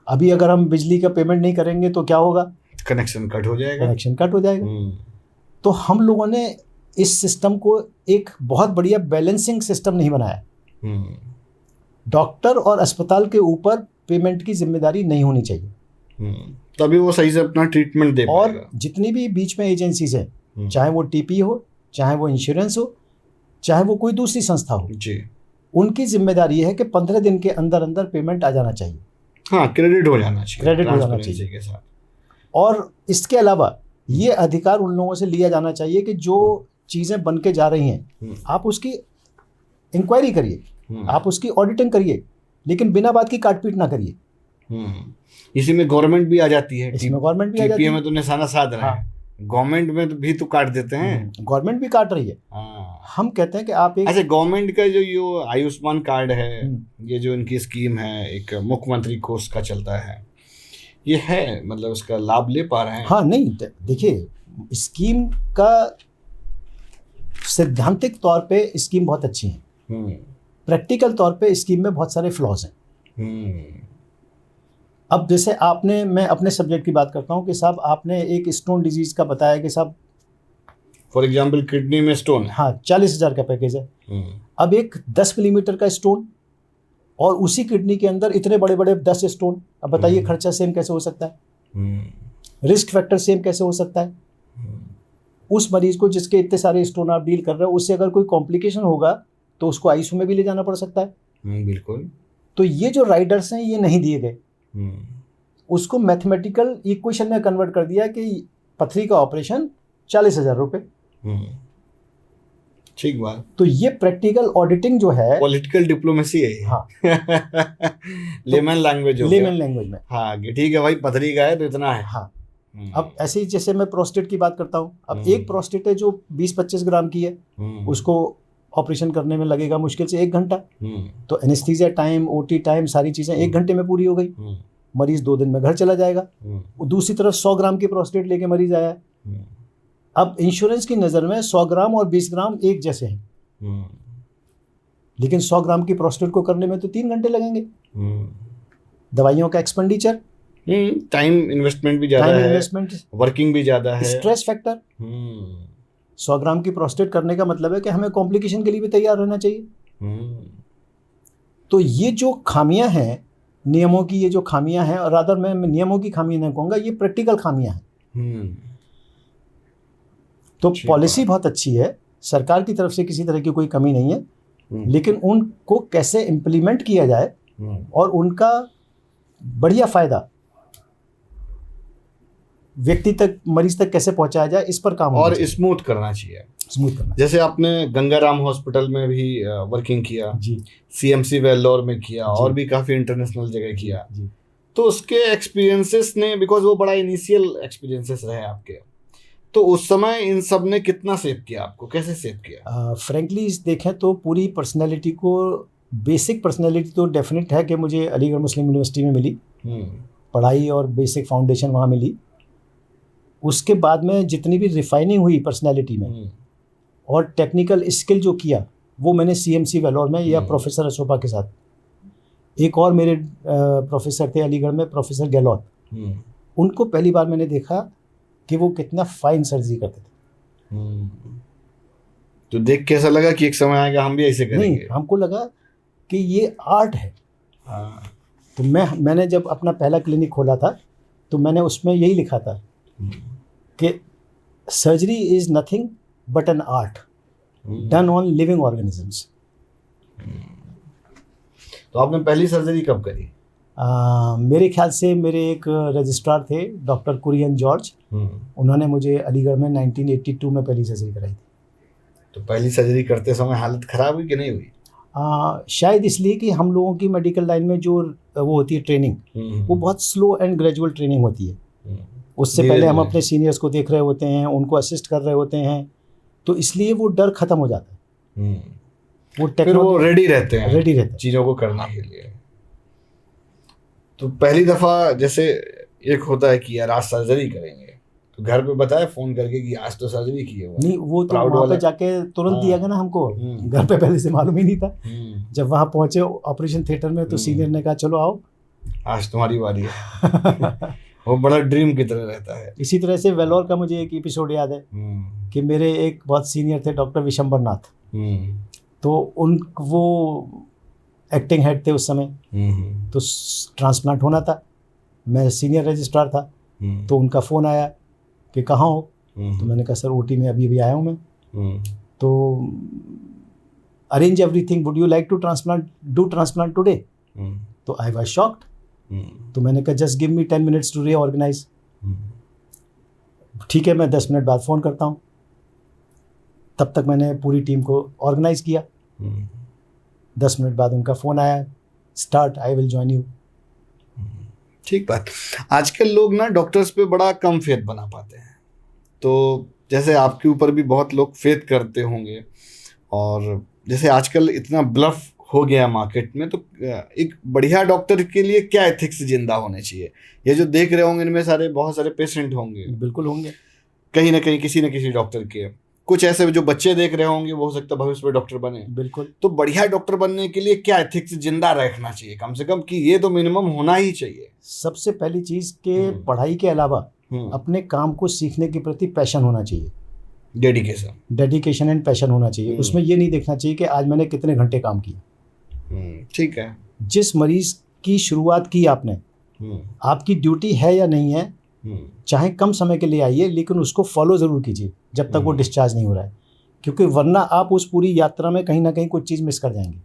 अभी अगर हम बिजली का पेमेंट नहीं करेंगे तो क्या होगा? कनेक्शन कट हो जाएगा। तो हम लोगों ने इस सिस्टम को एक बहुत बढ़िया बैलेंसिंग सिस्टम नहीं बनाया। डॉक्टर और अस्पताल के ऊपर पेमेंट की जिम्मेदारी नहीं होनी चाहिए। तभी वो सही से अपना ट्रीटमेंट दे और पाएगा। जितनी भी बीच में एजेंसीज हैं, चाहे वो टीपी हो, चाहे वो इंश्योरेंस हो, चाहे वो कोई दूसरी संस्था हो, जी उनकी जिम्मेदारी है कि 15 दिन के अंदर अंदर पेमेंट आ जाना चाहिए। हाँ, क्रेडिट हो जाना चाहिए, क्रेडिट हो जाना ट्रांसपेरेंसी चाहिए। के साथ। और इसके अलावा ये अधिकार उन लोगों से लिया जाना चाहिए कि जो चीज़ें बन के जा रही हैं, आप उसकी इंक्वायरी करिए, आप उसकी ऑडिटिंग करिए, लेकिन बिना बात की काटपीट ना करिए। इसी में गवर्नमेंट भी आ जाती है। इसमें गवर्नमेंट भी आ जाती TPA है। में तो निशाना साध रहा है, गवर्नमेंट में तो भी तो काट देते हैं। गवर्नमेंट भी काट रही है। हाँ। हम कहते हैं कि आप एक अच्छा, गवर्नमेंट का जो ये आयुष्मान कार्ड है, हम्म। ये जो इनकी स्कीम है, एक मुख्यमंत्री कोष का चलता है, ये है मतलब इसका लाभ ले पा रहे हैं? हाँ, नहीं देखिए, स्कीम का सैद्धांतिक तौर पे स्कीम बहुत अच्छी है, प्रैक्टिकल तौर पे स्कीम में बहुत सारे फ्लॉज हैं। अब जैसे मैं अपने सब्जेक्ट की बात करता हूँ कि साहब आपने एक स्टोन डिजीज का बताया कि साहब फॉर एग्जाम्पल किडनी में स्टोन है। हाँ 40,000 का पैकेज है। अब एक 10 मिलीमीटर का स्टोन और उसी किडनी के अंदर इतने बड़े बड़े 10 स्टोन, अब बताइए खर्चा सेम कैसे हो सकता है, रिस्क फैक्टर सेम कैसे हो सकता है। उस मरीज को जिसके इतने सारे स्टोन आप डील कर रहे हो, उससे अगर कोई कॉम्प्लिकेशन होगा तो उसको आईसीयू में भी ले जाना पड़ सकता है। बिल्कुल। तो ये जो राइडर्स हैं ये नहीं दिए गए, उसको मैथमेटिकल इक्वेशन में कन्वर्ट कर दिया कि पथरी का ऑपरेशन 40,000 रुपये। ठीक बात। तो ये प्रैक्टिकल ऑडिटिंग जो है, पॉलिटिकल डिप्लोमेसी है ये। हाँ लेमन लैंग्वेज हो लेमन गया। लैंग्वेज में। हाँ कि ठीक है भाई, पथरी का है तो इतना है। हाँ, अब ऐसे ही जैसे मैं प्रोस्टेट की बात करता हूँ, अब एक प्रोस्टेट है जो 20-25 ग्राम की है, उसको ऑपरेशन करने में लगेगा मुश्किल से 1 घंटा। तो एनेस्थीसिया टाइम, ओटी टाइम, सारी चीज़ें 1 घंटे में पूरी हो गई, मरीज 2 दिन में घर चला जाएगा। दूसरी तरफ 100 ग्राम की प्रोस्टेट लेके मरीज आया है। अब इंश्योरेंस की नज़र में 100 ग्राम और 20 ग्राम एक जैसे हैं, लेकिन 100 ग्राम की प्रोस्टेट को करने में तो 3 घंटे लगेंगे। दवाइयों का एक्सपेंडिचर, टाइम इन्वेस्टमेंट भी ज़्यादा टाइम है, इन्वेस्टमेंट, वर्किंग भी ज़्यादा है, स्ट्रेस फैक्टर। 100 ग्राम की प्रोस्टेट करने का मतलब है कि हमें कॉम्प्लिकेशन के लिए भी तैयार रहना चाहिए। तो ये जो खामियां हैं नियमों की, ये जो खामियां हैं, और रादर मैं नियमों की खामियां नहीं कहूँगा, ये प्रैक्टिकल खामियां हैं। तो पॉलिसी बहुत अच्छी है, सरकार की तरफ से किसी तरह की कोई कमी नहीं है, लेकिन उनको कैसे इम्प्लीमेंट किया जाए और उनका बढ़िया फ़ायदा व्यक्ति तक, मरीज तक कैसे पहुंचाया जाए, इस पर काम होना और चाहिए। स्मूथ करना चाहिए। स्मूथ करना जैसे आपने गंगाराम हॉस्पिटल में भी वर्किंग किया जी, CMC वेल्लोर में किया, जी। और भी काफ़ी इंटरनेशनल जगह किया, जी। तो उसके एक्सपीरियंसेस ने, बिकॉज वो बड़ा इनिशियल एक्सपीरियंसेस रहे आपके, तो उस समय इन सब ने कितना सेव किया आपको, कैसे सेव किया? फ्रेंकली देखें तो पूरी पर्सनैलिटी को, बेसिक पर्सनैलिटी तो डेफिनेट है कि मुझे अलीगढ़ मुस्लिम यूनिवर्सिटी में मिली, पढ़ाई और बेसिक फाउंडेशन वहाँ मिली। उसके बाद में जितनी भी रिफाइनिंग हुई पर्सनैलिटी में और टेक्निकल स्किल जो किया, वो मैंने CMC वेल्लोर में या प्रोफेसर अशोका के साथ, एक और मेरे प्रोफेसर थे अलीगढ़ में, प्रोफेसर गहलोत, उनको पहली बार मैंने देखा कि वो कितना फाइन सर्जरी करते थे। तो देख कैसा लगा कि एक समय आएगा हम भी ऐसे करेंगे? नहीं, हमको लगा कि ये आर्ट है। हाँ। तो मैंने जब अपना पहला क्लिनिक खोला था तो मैंने उसमें यही लिखा था कि surgery is nothing but an art done on living organisms. तो आपने पहली सर्जरी कब करी? मेरे ख्याल से मेरे एक रजिस्ट्रार थे डॉक्टर कुरियन जॉर्ज, उन्होंने मुझे अलीगढ़ में 1982 में पहली सर्जरी कराई थी। तो पहली सर्जरी करते समय हालत ख़राब हुई कि नहीं हुई? शायद इसलिए कि हम लोगों की मेडिकल लाइन में जो वो होती है ट्रेनिंग, वो बहुत स्लो एंड ग्रेजुअल ट्रेनिंग होती है। उससे पहले हम अपने सीनियर्स को देख रहे होते हैं, उनको असिस्ट कर रहे होते हैं, तो इसलिए वो डर खत्म हो जाता है। वो फिर वो रेडी रहते हैं हैं चीज़ों को करने के लिए। तो पहली दफ़ा जैसे एक होता है कि यार आज सर्जरी करेंगे, तो घर पे बताया फ़ोन करके कि आज तो सर्जरी की है? नहीं, वो तो वहाँ पे जाके तुरंत दिया गया ना हमको, घर पे पहले से मालूम ही नहीं था। जब वहाँ पहुँचे ऑपरेशन थिएटर में तो सीनियर ने कहा चलो आओ, आज तुम्हारी बारी है। वो बड़ा ड्रीम की तरह रहता है। इसी तरह से वेलोर का मुझे एक एपिसोड याद है कि मेरे एक बहुत सीनियर थे डॉक्टर विशंबर नाथ, तो वो एक्टिंग हेड थे उस समय, तो ट्रांसप्लांट होना था, मैं सीनियर रजिस्ट्रार था, तो उनका फ़ोन आया कि कहाँ हो, तो मैंने कहा सर ओटी में अभी आया हूँ मैं, तो arrange everything, would you like to do transplant today, तो आई वाज शॉक्ड, तो मैंने कहा just give me 10 minutes to reorganize, ठीक है मैं 10 मिनट बाद फ़ोन करता हूँ। तब तक मैंने पूरी टीम को ऑर्गेनाइज किया, 10 मिनट बाद उनका फ़ोन आया, start, I will join you. ठीक बात। आजकल लोग ना डॉक्टर्स पे बड़ा कम फेथ बना पाते हैं, तो जैसे आपके ऊपर भी बहुत लोग फेथ करते होंगे, और जैसे आजकल इतना ब्लफ हो गया मार्केट में, तो एक बढ़िया डॉक्टर के लिए क्या एथिक्स जिंदा होने चाहिए? ये जो देख रहे होंगे इनमें बहुत सारे पेशेंट होंगे, बिल्कुल होंगे, कहीं ना कहीं किसी न किसी डॉक्टर के, कुछ ऐसे जो बच्चे देख रहे होंगे वो हो सकता है भविष्य में डॉक्टर बने। बिल्कुल। तो बढ़िया डॉक्टर बनने के लिए क्या एथिक्स जिंदा रखना चाहिए कम से कम, कि ये तो मिनिमम होना ही चाहिए? सबसे पहली चीज़ के पढ़ाई के अलावा अपने काम को सीखने के प्रति पैशन होना चाहिए, डेडिकेशन एंड पैशन होना चाहिए। उसमें ये नहीं देखना चाहिए कि आज मैंने कितने घंटे काम किए। ठीक है। जिस मरीज की शुरुआत की आपने, आपकी ड्यूटी है या नहीं है, चाहे कम समय के लिए आइए, लेकिन उसको फॉलो ज़रूर कीजिए जब तक वो डिस्चार्ज नहीं हो रहा है, क्योंकि वरना आप उस पूरी यात्रा में कहीं ना कहीं कुछ चीज़ मिस कर जाएंगे।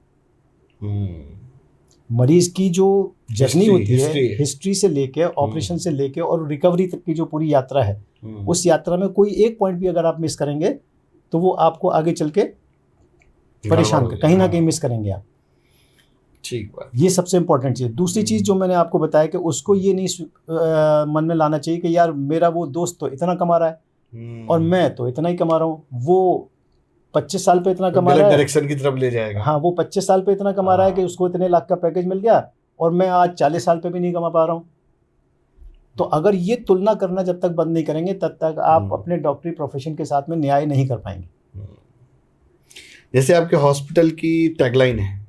मरीज की जो जर्नी होती है, हिस्ट्री से लेके, ऑपरेशन से लेके और रिकवरी तक की जो पूरी यात्रा है, उस यात्रा में कोई एक पॉइंट भी अगर आप मिस करेंगे तो वो आपको आगे चल के परेशान कर, कहीं ना कहीं मिस करेंगे आप। ठीक बात। ये सबसे इम्पोर्टेंट चीज़। दूसरी चीज़ जो मैंने आपको बताया कि उसको ये नहीं मन में लाना चाहिए कि यार मेरा वो दोस्त तो इतना कमा रहा है और मैं तो इतना ही कमा रहा हूँ, वो 25 साल पे इतना कमा रहा है, डायरेक्शन की तरफ ले जाएगा। हाँ, वो 25 साल पे इतना कमा रहा है कि उसको इतने लाख का पैकेज मिल गया और मैं आज 40 साल पे भी नहीं कमा पा रहा हूँ। तो अगर ये तुलना करना जब तक बंद नहीं करेंगे तब तक आप अपने डॉक्टरी प्रोफेशन के साथ में न्याय नहीं कर पाएंगे। जैसे आपके हॉस्पिटल की टैगलाइन है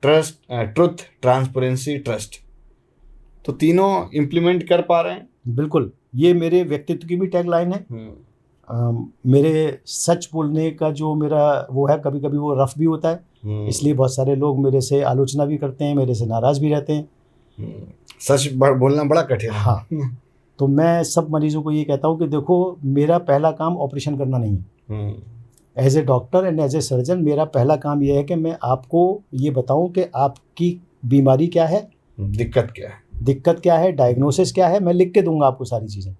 ट्रुथ, ट्रांसपेरेंसी, ट्रस्ट, तो तीनों इम्प्लीमेंट कर पा रहे हैं? बिल्कुल, ये मेरे व्यक्तित्व की भी टैगलाइन है। मेरे सच बोलने का जो मेरा वो है, कभी कभी वो रफ भी होता है, इसलिए बहुत सारे लोग मेरे से आलोचना भी करते हैं, मेरे से नाराज भी रहते हैं। सच बोलना बड़ा कठिन है। हाँ, तो मैं सब मरीजों को ये कहता हूँ कि देखो, मेरा पहला काम ऑपरेशन करना नहीं है। As a doctor and as a surgeon मेरा पहला काम यह है कि मैं आपको ये बताऊं कि आपकी बीमारी क्या है, दिक्कत क्या है, डायग्नोसिस क्या है, मैं लिख के दूंगा आपको सारी चीज़ें,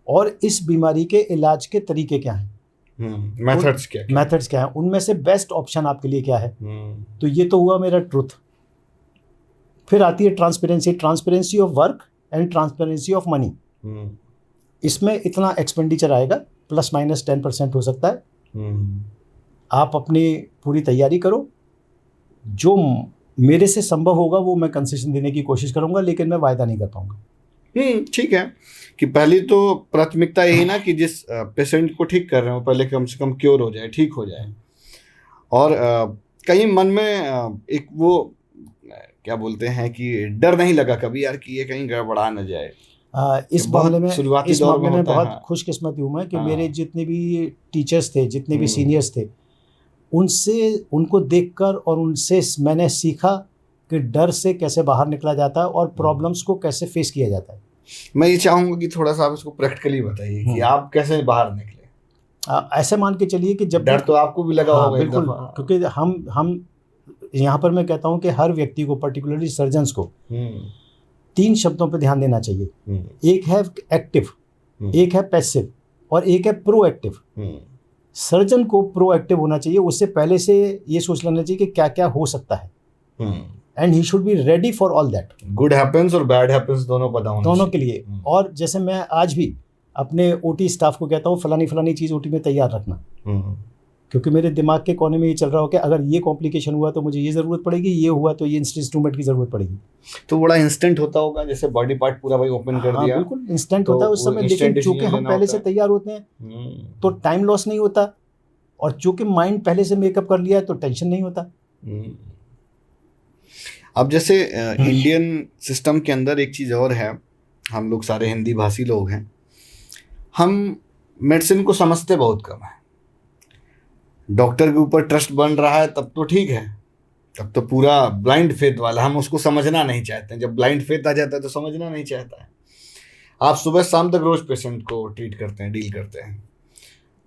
और इस बीमारी के इलाज के तरीके क्या हैं, मेथड्स क्या हैं, उनमें से बेस्ट ऑप्शन आपके लिए क्या है। तो ये तो हुआ मेरा ट्रुथ। फिर आती है transparency of work and transparency of money. इसमें इतना एक्सपेंडिचर आएगा, ±10% हो सकता है। आप अपनी पूरी तैयारी करो, जो मेरे से संभव होगा वो मैं कंसेशन देने की कोशिश करूंगा, लेकिन मैं वायदा नहीं कर पाऊंगा। ठीक है कि पहली तो प्राथमिकता यही ना कि जिस पेशेंट को ठीक कर रहे हो पहले कम से कम क्योर हो जाए, ठीक हो जाए। और कहीं मन में एक वो क्या बोलते हैं कि डर नहीं लगा कभी यार कि ये कहीं गड़बड़ा न जाए? इस मामले में बहुत खुशकिस्मत हूँ मैं कि मेरे जितने भी टीचर्स थे, जितने भी सीनियर्स थे, उनको देखकर और उनसे मैंने सीखा कि डर से कैसे बाहर निकला जाता है और प्रॉब्लम्स को कैसे फेस किया जाता है। मैं ये चाहूँगा कि थोड़ा सा आप इसको प्रैक्टिकली बताइए कि आप कैसे बाहर निकले। ऐसे मान के चलिए कि जब डर तो आपको भी लगा होगा। बिल्कुल, क्योंकि हम यहाँ पर मैं कहता हूँ कि हर व्यक्ति को, पर्टिकुलरली सर्जन्स को, 3 शब्दों पर ध्यान देना चाहिए। एक है एक्टिव, एक है पैसिव और एक है प्रोएक्टिव। सर्जन को प्रोएक्टिव होना चाहिए, उससे पहले से ये सोच लेना चाहिए कि क्या क्या हो सकता है, and he should be ready for all that. Good happens और बैड हैपेंस दोनों के लिए। और जैसे मैं आज भी अपने ओटी स्टाफ को कहता हूँ फलानी चीज़ ओटी में तैयार रखना, क्योंकि मेरे दिमाग के कोने में ये चल रहा हो कि अगर ये कॉम्प्लिकेशन हुआ तो मुझे ये ज़रूरत पड़ेगी, ये हुआ तो ये इंस्ट्रूमेंट की ज़रूरत पड़ेगी। तो बड़ा इंस्टेंट होता होगा, जैसे बॉडी पार्ट पूरा भाई ओपन कर दिया। बिल्कुल इंस्टेंट होता है उस समय, लेकिन चूंकि हम पहले से तैयार होते हैं तो टाइम लॉस नहीं होता, और चूंकि माइंड पहले से मेकअप कर लिया है तो टेंशन नहीं होता। अब जैसे इंडियन सिस्टम के अंदर एक चीज़ और है हम लोग सारे हिंदी भाषी लोग हैं, हम मेडिसिन को समझते बहुत कम है। डॉक्टर के ऊपर ट्रस्ट बन रहा है तब तो ठीक है, तब तो पूरा ब्लाइंड फेथ वाला, हम उसको समझना नहीं चाहते हैं। जब ब्लाइंड फेथ आ जाता है तो समझना नहीं चाहता है। आप सुबह शाम तक रोज पेशेंट को ट्रीट करते हैं, डील करते हैं,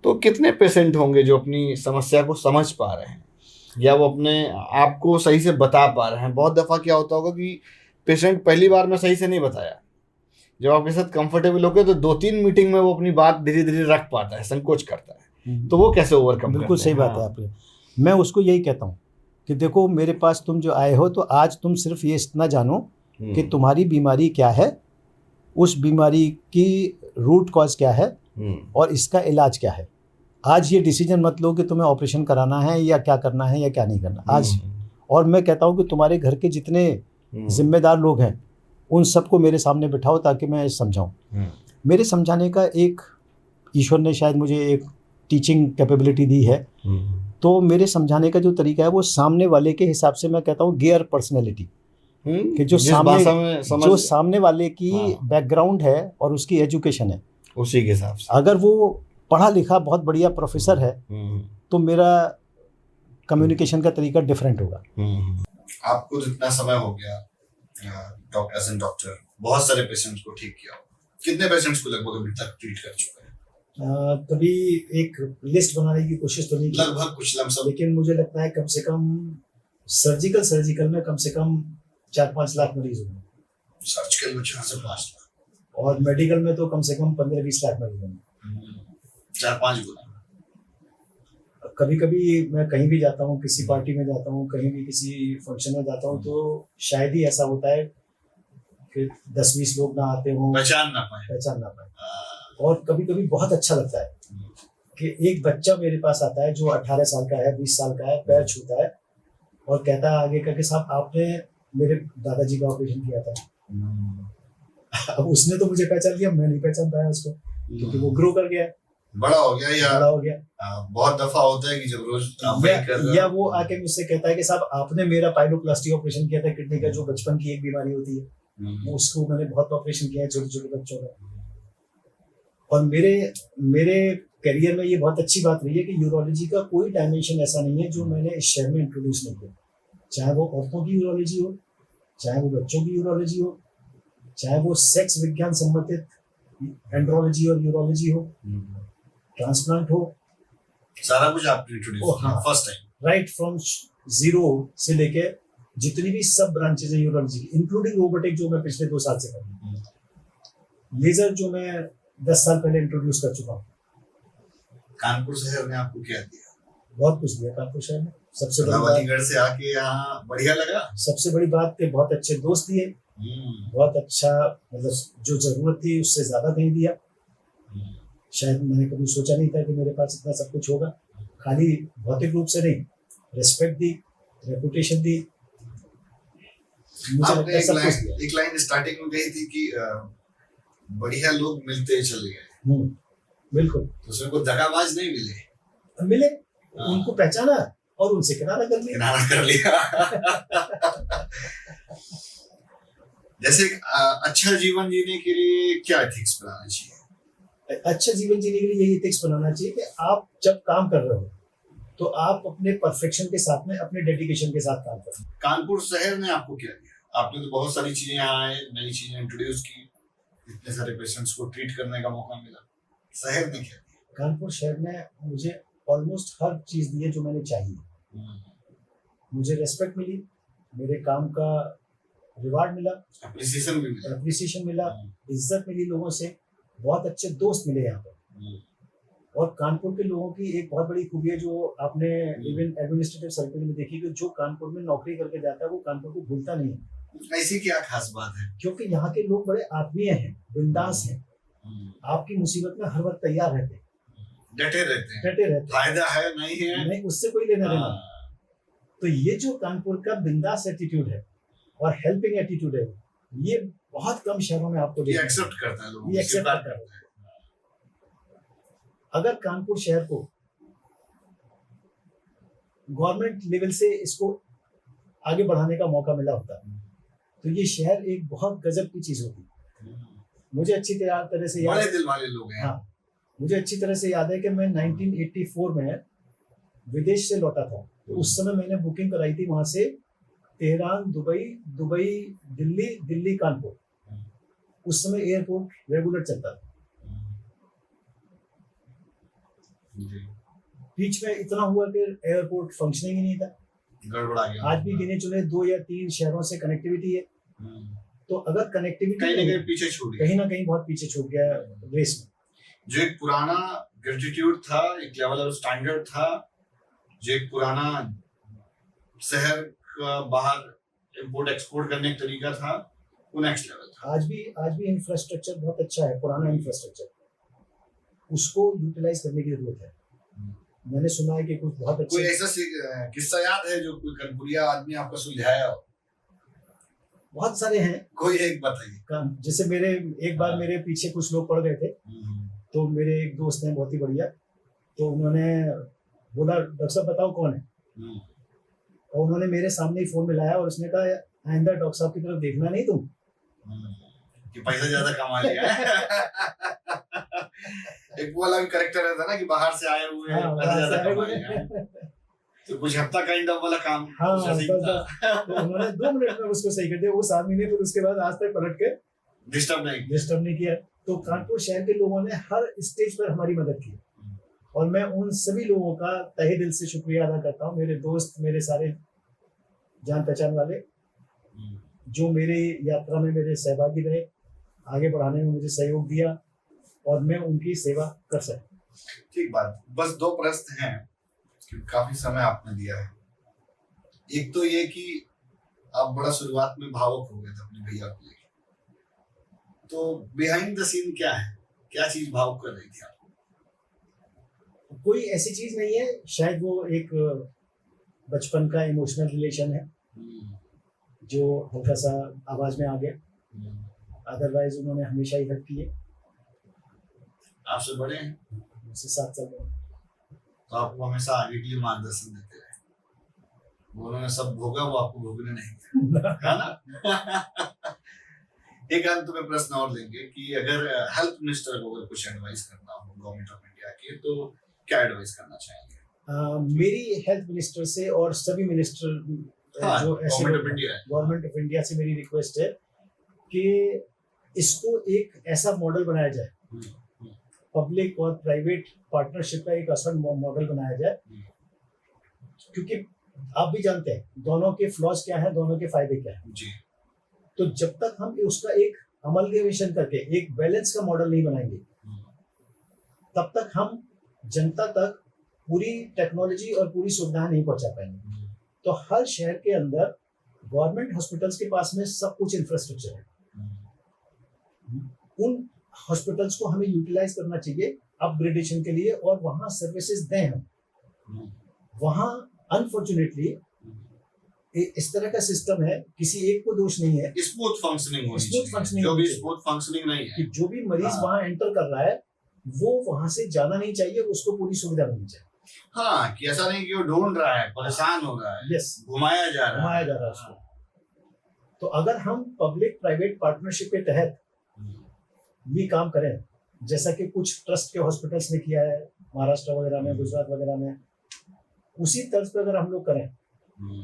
तो कितने पेशेंट होंगे जो अपनी समस्या को समझ पा रहे हैं या वो अपने आप को सही से बता पा रहे हैं? बहुत दफ़ा क्या होता होगा कि पेशेंट पहली बार में सही से नहीं बताया, जब आपके साथ कंफर्टेबल होकर तो 2-3 मीटिंग में वो अपनी बात धीरे धीरे रख पाता है, संकोच करता है, तो वो कैसे ओवरकम? बिल्कुल सही बात है आपकी। मैं उसको यही कहता हूँ कि देखो, मेरे पास तुम जो आए हो तो आज तुम सिर्फ ये इतना जानो कि तुम्हारी बीमारी क्या है, उस बीमारी की रूट कॉज क्या है और इसका इलाज क्या है। आज ये डिसीजन मत लो कि तुम्हें ऑपरेशन कराना है या क्या करना है या क्या नहीं करना आज। और मैं कहता हूँ कि तुम्हारे घर के जितने जिम्मेदार लोग हैं उन सबको मेरे सामने बिठाओ ताकि मैं समझाऊँ। मेरे समझाने का एक, ईश्वर ने शायद मुझे एक टीचिंग कैपेबिलिटी दी है, तो मेरे समझाने का जो तरीका है वो सामने वाले के हिसाब से, मैं कहता हूँ गियर पर्सनैलिटी, कि जो सामने वाले की बैकग्राउंड है और उसकी एजुकेशन है, उसी के हिसाब से। अगर वो पढ़ा लिखा बहुत बढ़िया प्रोफेसर है तो मेरा कम्युनिकेशन का तरीका डिफरेंट होगा। आपको जितना समय हो गया डॉक्टर, एज एन डॉक्टर, बहुत सारे पेशेंट्स को ठीक किया, कितने पेशेंट्स को लगभग अभी तक ट्रीट कर चुके हैं? कभी एक लिस्ट बनाने की कोशिश तो नहीं की, लगभग कुछ लमसम, लेकिन मुझे लगता है कम से कम सर्जिकल में कम से कम 4-5 लाख मरीज होंगे। सर्जिकल में 4 से 5 लाख, और मेडिकल में तो कम से कम 15-20 लाख मरीज होंगे। 4-5 गुना। कभी कभी मैं कहीं भी जाता हूँ, किसी पार्टी में जाता हूँ, कहीं भी किसी फंक्शन में जाता हूँ, तो शायद ही ऐसा होता है कि 10-20 लोग ना आते हों, पहचान ना पाए। और कभी कभी बहुत अच्छा लगता है कि एक बच्चा मेरे पास आता है जो 18 साल का है, 20 साल का है, पैर छूता है और कहता है आगे का कि साहब आपने मेरे दादाजी का ऑपरेशन किया था। अब उसने तो मुझे पहचान लिया, मैं नहीं पहचान पाया उसको, क्योंकि वो ग्रो कर गया, बड़ा हो गया या बड़ा हो गया। बहुत दफा होता है कि जब रोज या वो आके मुझसे कहता है कि साहब आपने मेरा पाइलोप्लास्टी ऑपरेशन किया था किडनी का, जो बचपन की एक बीमारी होती है, उसको मैंने बहुत ऑपरेशन किया है छोटे छोटे बच्चों का। और मेरे करियर में ये बहुत अच्छी बात रही है कि यूरोलॉजी का कोई डायमेंशन ऐसा नहीं है जो मैंने इस शहर में इंट्रोड्यूस नहीं किया, चाहे वो औरतों की यूरोलॉजी हो, चाहे वो बच्चों की यूरोलॉजी हो, चाहे वो सेक्स विज्ञान संबंधित एंड्रोलॉजी और यूरोलॉजी हो, ट्रांसप्लांट हो, सारा कुछ आपने इंट्रोड्यूस किया first time, right from zero से लेके जितनी भी सब ब्रांचेज है यूरोलॉजी की, इंक्लूडिंग रोबोटिक जो मैं पिछले 2 साल से कर रहा हूँ, लेजर जो मैं 10 साल पहले इंट्रोड्यूस कर चुका हूँ। कानपुर शहर ने आपको क्या दिया? बहुत कुछ दिया कानपुर शहर में। सबसे बड़ी अलीगढ़ से आके यहाँ बढ़िया लगा। सबसे बड़ी बात कि बहुत अच्छे दोस्त दिए, बहुत अच्छा, मतलब जो जरूरत थी उससे ज्यादा नहीं दिया। शायद मैंने कभी सोचा नहीं था कि मेरे पास इतना सब कुछ होगा। खाली भौतिक रूप से नहीं, रिस्पेक्ट दी, रेपुटेशन दी। आपने एक लाइन स्टार्टिंग में कही थी कि बढ़िया लोग मिलते चले गए। बिल्कुल, तो उसमें कोई दगाबाज नहीं मिले, उनको पहचाना और उनसे किनारा कर लिया। जैसे अच्छा जीवन जीने के लिए क्या एथिक्स बनाना चाहिए? अच्छा जीवन जीने के लिए यही एथिक्स बनाना चाहिए कि आप जब काम कर रहे हो तो आप अपने परफेक्शन के साथ में, अपने डेडिकेशन के साथ काम करें। कानपुर शहर ने आपको क्या दिया? आपने तो बहुत सारी चीजें यहाँ आए, नई चीजें इंट्रोड्यूस की, इतने सारे पेशेंट्स को ट्रीट करने का मौका मिला। शहर ने क्या दिया? कानपुर शहर ने मुझे ऑलमोस्ट हर चीज दी है जो मैंने चाहिए। मुझे रेस्पेक्ट मिली, मेरे काम का रिवार्ड मिला, अप्रिसिएशन मिला, इज्जत मिली लोगों से, बहुत अच्छे दोस्त मिले यहाँ पर। और कानपुर के लोगों की एक बहुत बड़ी खूबी है जो आपने इवन एडमिनिस्ट्रेटिव सर्कल में देखी, कि जो कानपुर में नौकरी करके जाता है वो कानपुर को भूलता नहीं है। ऐसी क्या खास बात है? क्योंकि यहाँ के लोग बड़े आत्मीय हैं, बिंदास हैं, आपकी मुसीबत में हर वक्त तैयार रहते हैं, डटे रहते हैं। फायदा है नहीं है, नहीं, उससे कोई लेना देना। तो ये जो कानपुर का बिंदास एटीट्यूड है और हेल्पिंग एटीट्यूड है, ये बहुत कम शहरों में आपको ये एक्सेप्ट करता है लोग, ये एक्सेप्ट करता है। अगर कानपुर शहर को गवर्नमेंट लेवल से इसको आगे बढ़ाने का मौका मिला होता तो ये शहर एक बहुत गजब की चीज होती। मुझे अच्छी तरह से याद बड़े है, दिल वाले लोग हैं। हाँ, मुझे अच्छी तरह से याद है कि मैं 1984 में विदेश से लौटा था। तो उस समय मैंने बुकिंग कराई थी वहां से Tehran, Dubai, Dubai Delhi, Delhi Kanpur. उस समय एयरपोर्ट रेगुलर चलता था। जी, बीच में इतना हुआ कि एयरपोर्ट फंक्शनिंग ही नहीं था। गड़बड़ा गया। आज भी गिने चुने 2 या 3 शहरों से कनेक्टिविटी है। तो अगर कनेक्टिविटी कहीं ना कहीं पीछे छूट गया। कहीं ना कहीं बहुत पीछे छूट गया रेस में। जो एक पुराना ग्रेटिट्यूड था, एक लेवल ऑफ स्टैंडर्ड था, जो एक पुराना शहर का बाहर इंपोर्ट एक्सपोर्ट करने का तरीका था, वो नेक्स्ट लेवल था। आज भी इंफ्रास्ट्रक्चर बहुत अच्छा है, पुराना इंफ्रास्ट्रक्चर, उसको यूटिलाइज करने की जरूरत है। मैंने सुना है कि कुछ बहुत कोई अच्छे ऐसा किस्सा याद है जो कोई कनपुरिया आदमी आपका सुलझाया हो? बहुत सारे हैं कोई एक बताइए। काम। जैसे एक बार मेरे पीछे कुछ लोग पड़ गए थे, तो मेरे एक दोस्त हैं बहुत ही बढ़िया, तो उन्होंने बोला डॉक्टर साहब बताओ कौन है। और उन्होंने मेरे सामने ही फोन मिलाया और उसने कहा आइंदा डॉक्टर साहब की तरफ देखना नहीं तुम। कि पैसा ज्यादा कमा लिया है। एक वो वाला भी करेक्टर रहता ना कि बाहर से आए हुए हैं, हाँ, पैसा ज्यादा बाहर से कमा आए लिया हुए। है। तो कुछ हफ्ता काइंड ऑफ वाला काम हाँ, कुछ ऐसे ही था। तो उन्होंने 2 मिनट में उसको सही कर दिया। उस आदमी ने फिर उसके बाद आज तक पलट के डिस्टर्ब नहीं। डिस्टर्ब नहीं किया। तो कानपुर शहर के लोगों ने हर स्टेज पर हमारी मदद की और मैं उन सभी लोगों का तहे दिल से शुक्रिया अदा करता हूँ। मेरे दोस्त, मेरे सारे जान पहचान वाले जो मेरे यात्रा में मेरे सहभागी रहे, आगे बढ़ाने में मुझे सहयोग दिया और मैं उनकी सेवा कर सका। ठीक बात। बस 2 प्रश्न हैं, क्योंकि काफी समय आपने दिया है। एक तो ये कि आप बड़ा शुरुआत में भावुक हो गए थे अपने भैया को लेकर, तो बिहाइंड द सीन क्या है, क्या चीज भावुक कर रही थी आपको? कोई ऐसी चीज नहीं है, शायद वो एक बचपन का इमोशनल रिलेशन है जो हल्का सा आवाज में आ गया। अदरवाइज उन्होंने हमेशा ही हेल्प की है। आपसे बड़े हैं मुझसे 7 साल बड़े। तो आपको हमेशा आगे के लिए मार्गदर्शन देते रहे। वो उन्होंने सब भोगा, वो आपको भोगने नहीं दिया, है ना? एक अंत में प्रश्न और लेंगे कि अगर हेल्थ मिनिस्टर को अगर कुछ एडवाइस करना हो गवर्नमेंट ऑफ इंडिया की, तो क्या एडवाइस करना चाहेंगे? मेरी हेल्थ मिनिस्टर से और सभी मिनिस्टर हाँ, जो ऐसे गवर्नमेंट ऑफ इंडिया है, गवर्नमेंट ऑफ इंडिया से मेरी रिक्वेस्ट है कि इसको एक ऐसा मॉडल बनाया जाए, पब्लिक और प्राइवेट पार्टनरशिप का एक असल मॉडल बनाया जाए, क्योंकि आप भी जानते हैं दोनों के फ्लॉज क्या है, दोनों के फायदे क्या है। जी। तो जब तक हम उसका एक अमलगेशन करके एक बैलेंस का मॉडल नहीं बनाएंगे, तब तक हम जनता तक पूरी टेक्नोलॉजी और पूरी सुविधा नहीं पहुंचा पाएंगे। तो हर शहर के अंदर गवर्नमेंट हॉस्पिटल्स के पास में सब कुछ इंफ्रास्ट्रक्चर है, उन हॉस्पिटल्स को हमें यूटिलाइज करना चाहिए अपग्रेडेशन के लिए और वहां सर्विसेज दें हम। वहां अनफॉर्चुनेटली इस तरह का सिस्टम है, किसी एक को दोष नहीं है, स्मूथ फंक्शनिंग होनी स्मूथ चाहिए। फंक्शनिंग जो भी होनी चाहिए। स्मूथ फंक्शनिंग नहीं है, कि जो भी मरीज हाँ। वहां एंटर कर रहा है वो वहां से जाना नहीं चाहिए, उसको पूरी सुविधा मिलनी चाहिए। हाँ, कि ऐसा नहीं कि वो ढूंढ रहा है, परेशान हो रहा है, यस, घुमाया जा रहा घुमाया है। जा रहा है उसको। तो अगर हम पब्लिक प्राइवेट पार्टनरशिप के तहत ये काम करें, जैसा कि कुछ ट्रस्ट के हॉस्पिटल्स ने किया है महाराष्ट्र वगैरह में, गुजरात वगैरह में, उसी तर्ज पर अगर हम लोग करें।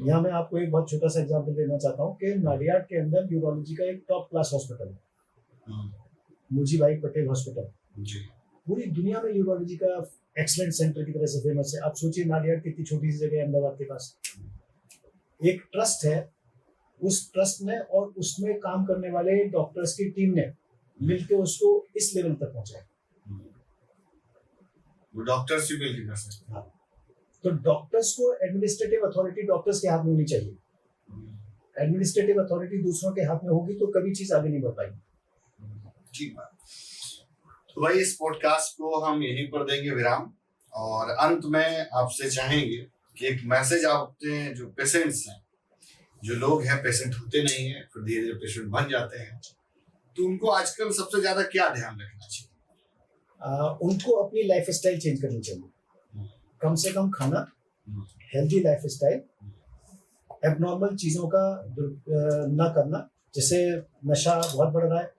यहाँ मैं आपको एक बहुत छोटा सा एग्जांपल देना चाहता हूँ कि नाडियाड के अंदर यूरोलॉजी का एक टॉप क्लास हॉस्पिटल है, मुजी भाई पटेल हॉस्पिटल। जी। पूरी दुनिया में यूरोलॉजी का एक्सलेंट सेंटर की तरह से फेमस है। आप सोचिए नाडियाड कितनी छोटी सी जगह है अहमदाबाद के पास। एक ट्रस्ट है, उस ट्रस्ट ने और उसमें काम करने वाले डॉक्टर्स की टीम ने मिलकर उसको इस लेवल तक पहुंचाया। वो डॉक्टर्स ही मिलकर कर सकते हैं। तो डॉक्टर्स को एडमिनिस्ट्रेटिव अथॉरिटी डॉक्टर्स के हाथ में होनी चाहिए। एडमिनिस्ट्रेटिव अथॉरिटी दूसरों के हाथ में होगी तो कभी चीज आगे नहीं बढ़ पाएगी। ठीक बात। तो भाई इस पॉडकास्ट को हम यहीं पर देंगे विराम, और अंत में आपसे चाहेंगे कि एक मैसेज आप अपने जो पेशेंट्स हैं, जो लोग हैं पेशेंट होते नहीं है फिर धीरे धीरे पेशेंट बन जाते हैं, तो उनको आजकल सबसे ज्यादा क्या ध्यान रखना चाहिए? उनको अपनी लाइफ स्टाइल चेंज करनी चाहिए। कम से कम खाना, हेल्दी लाइफ स्टाइल, एबनॉर्मल चीज़ों का ना करना। जैसे नशा बहुत बढ़ रहा है,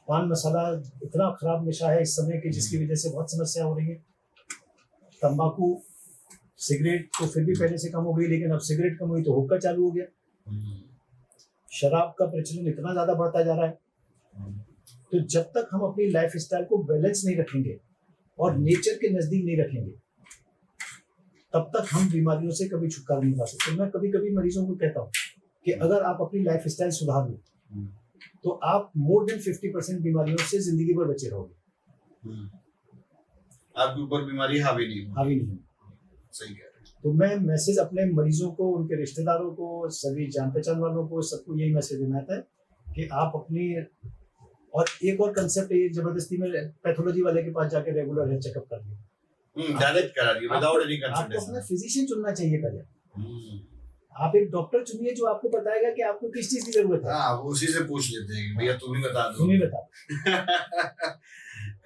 पान मसाला इतना खराब नशा है इस समय कि जिसकी वजह से बहुत समस्या हो रही है। तंबाकू, सिगरेट तो फिर भी पहले से कम हो गई, लेकिन अब सिगरेट कम हुई तो हुक्का चालू हो गया। शराब का प्रचलन इतना ज्यादा बढ़ता जा रहा है। तो जब तक हम अपनी लाइफ स्टाइल को बैलेंस नहीं रखेंगे और नेचर के नजदीक नहीं रखेंगे, तब तक हम बीमारियों से कभी छुटकारा नहीं पा सकते। मैं कभी कभी मरीजों को कहता हूँ कि अगर आप अपनी लाइफ स्टाइल सुधार लो तो आप मोर देन 50% बीमारियों से जिंदगी भर बचे रहोगे। आपके ऊपर बीमारी हावी नहीं होगी। हावी नहीं। सही कह रहे हैं। तो मैं मैसेज अपने मरीजों को, उनके रिश्तेदारों को, सभी जान पहचान वालों को, सबको यही मैसेज देना था कि आप अपनी, और एक और कंसेप्ट ये जबरदस्ती में पैथोलॉजी वाले के पास जाके रेगुलर हेल्थ चेकअप कर लिया। डायरेक्ट करा दिया विदाउट एनी आपको अपना कंसल्टेशन। फिजिशियन चुनना चाहिए पहले। आप एक डॉक्टर चुनिए जो आपको बताएगा कि आपको किस चीज की जरूरत है। हाँ, वो उसी से पूछ लेते हैं कि भैया तुम ही बता दो। तुम ही बता।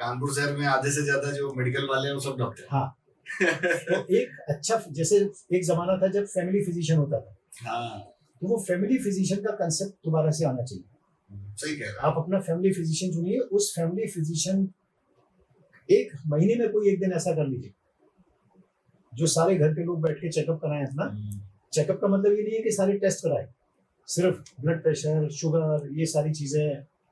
कानपुर शहर में आधे से ज्यादा जो मेडिकल वाले हैं वो सब डॉक्टर। हाँ। तो एक अच्छा, जैसे एक जमाना था जब फैमिली फिजिशियन होता था, हाँ, तो वो फैमिली फिजिशियन का कंसेप्ट दोबारा से आना चाहिए। सही कह रहे हैं। आप अपना फैमिली फिजिशियन चुनिए। उस फैमिली फिजिशियन एक महीने में कोई एक दिन ऐसा कर लीजिए जो सारे घर के लोग बैठ के चेकअप कराएं अपना। चेकअप का मतलब ये नहीं है कि सारे टेस्ट कराएं, सिर्फ ब्लड प्रेशर, शुगर, ये सारी चीजें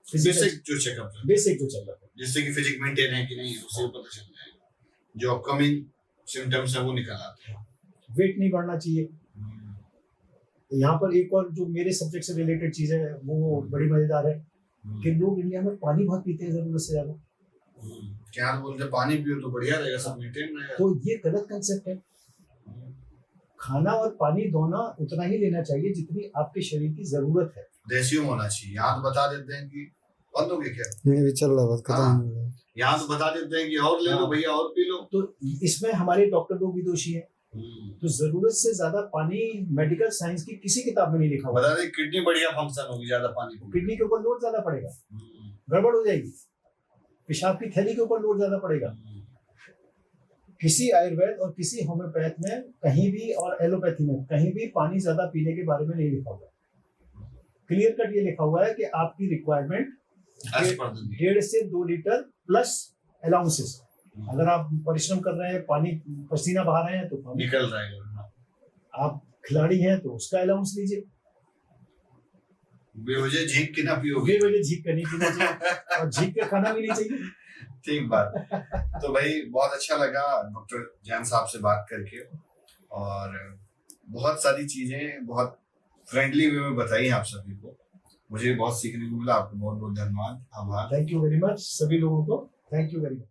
बेसिक जो चेकअप है, बेसिक जो चल रहा है, जिससे कि फिजिक मेंटेन है कि नहीं उससे पता चल जाएगा। जो अपकमिंग सिम्टम्स है वो निकल आते हैं। वेट नहीं बढ़ना चाहिए। यहाँ पर एक और जो मेरे सब्जेक्ट से रिलेटेड चीज है वो बड़ी मजेदार है कि लोग इंडिया में पानी बहुत पीते हैं जरूरत से ज्यादा। क्या बोलते हैं, पानी पियो तो बढ़िया रहेगा, सब मेंटेन रहेगा। तो ये गलत कंसेप्ट है। खाना और पानी दोनों उतना ही लेना चाहिए जितनी आपके शरीर की जरूरत है। रेशियो होना चाहिए। यहाँ तो बता देते हैं कि बंद हो गया क्या, नहीं भी चल रहा, बस खत्म हाँ। हो गया। यहाँ तो बता देते हैं कि और ले लो हाँ। भैया, और पी लो। तो इसमें हमारे डॉक्टर लोग भी दोषी हैं। तो जरूरत से ज्यादा पानी मेडिकल साइंस की किसी किताब में नहीं लिखा हुआ। बता दें किडनी बढ़िया फंक्शन होगी ज्यादा पानी को। किडनी के ऊपर लोड ज्यादा पड़ेगा, गड़बड़ हो जाएगी। पेशाब की थैली के ऊपर लोड ज्यादा पड़ेगा। किसी आयुर्वेद और किसी होम्योपैथ में कहीं भी, और एलोपैथी में कहीं भी पानी ज्यादा पीने के बारे में नहीं लिखा हुआ। क्लियर कट ये लिखा हुआ है कि आपकी रिक्वायरमेंट 1.5 से 2 लीटर प्लस अलाउंसेस। अगर आप परिश्रम कर रहे हैं, पानी पसीना बहा रहे हैं तो पानी निकल जाएगा। आप खिलाड़ी हैं तो उसका अलाउंस लीजिए। बेवजह झींक के ना पियोगे। बेवजह झींक कर नहीं पीना चाहिए और झींक के खाना भी नहीं चाहिए। ठीक बात। तो भाई बहुत अच्छा लगा डॉक्टर जैन साहब से बात करके, और बहुत सारी चीजें बहुत फ्रेंडली वे में बताई आप सभी को। मुझे बहुत सीखने को मिला। आपको बहुत बहुत धन्यवाद, आभार। थैंक यू वेरी मच सभी लोगों को। Thank you very much.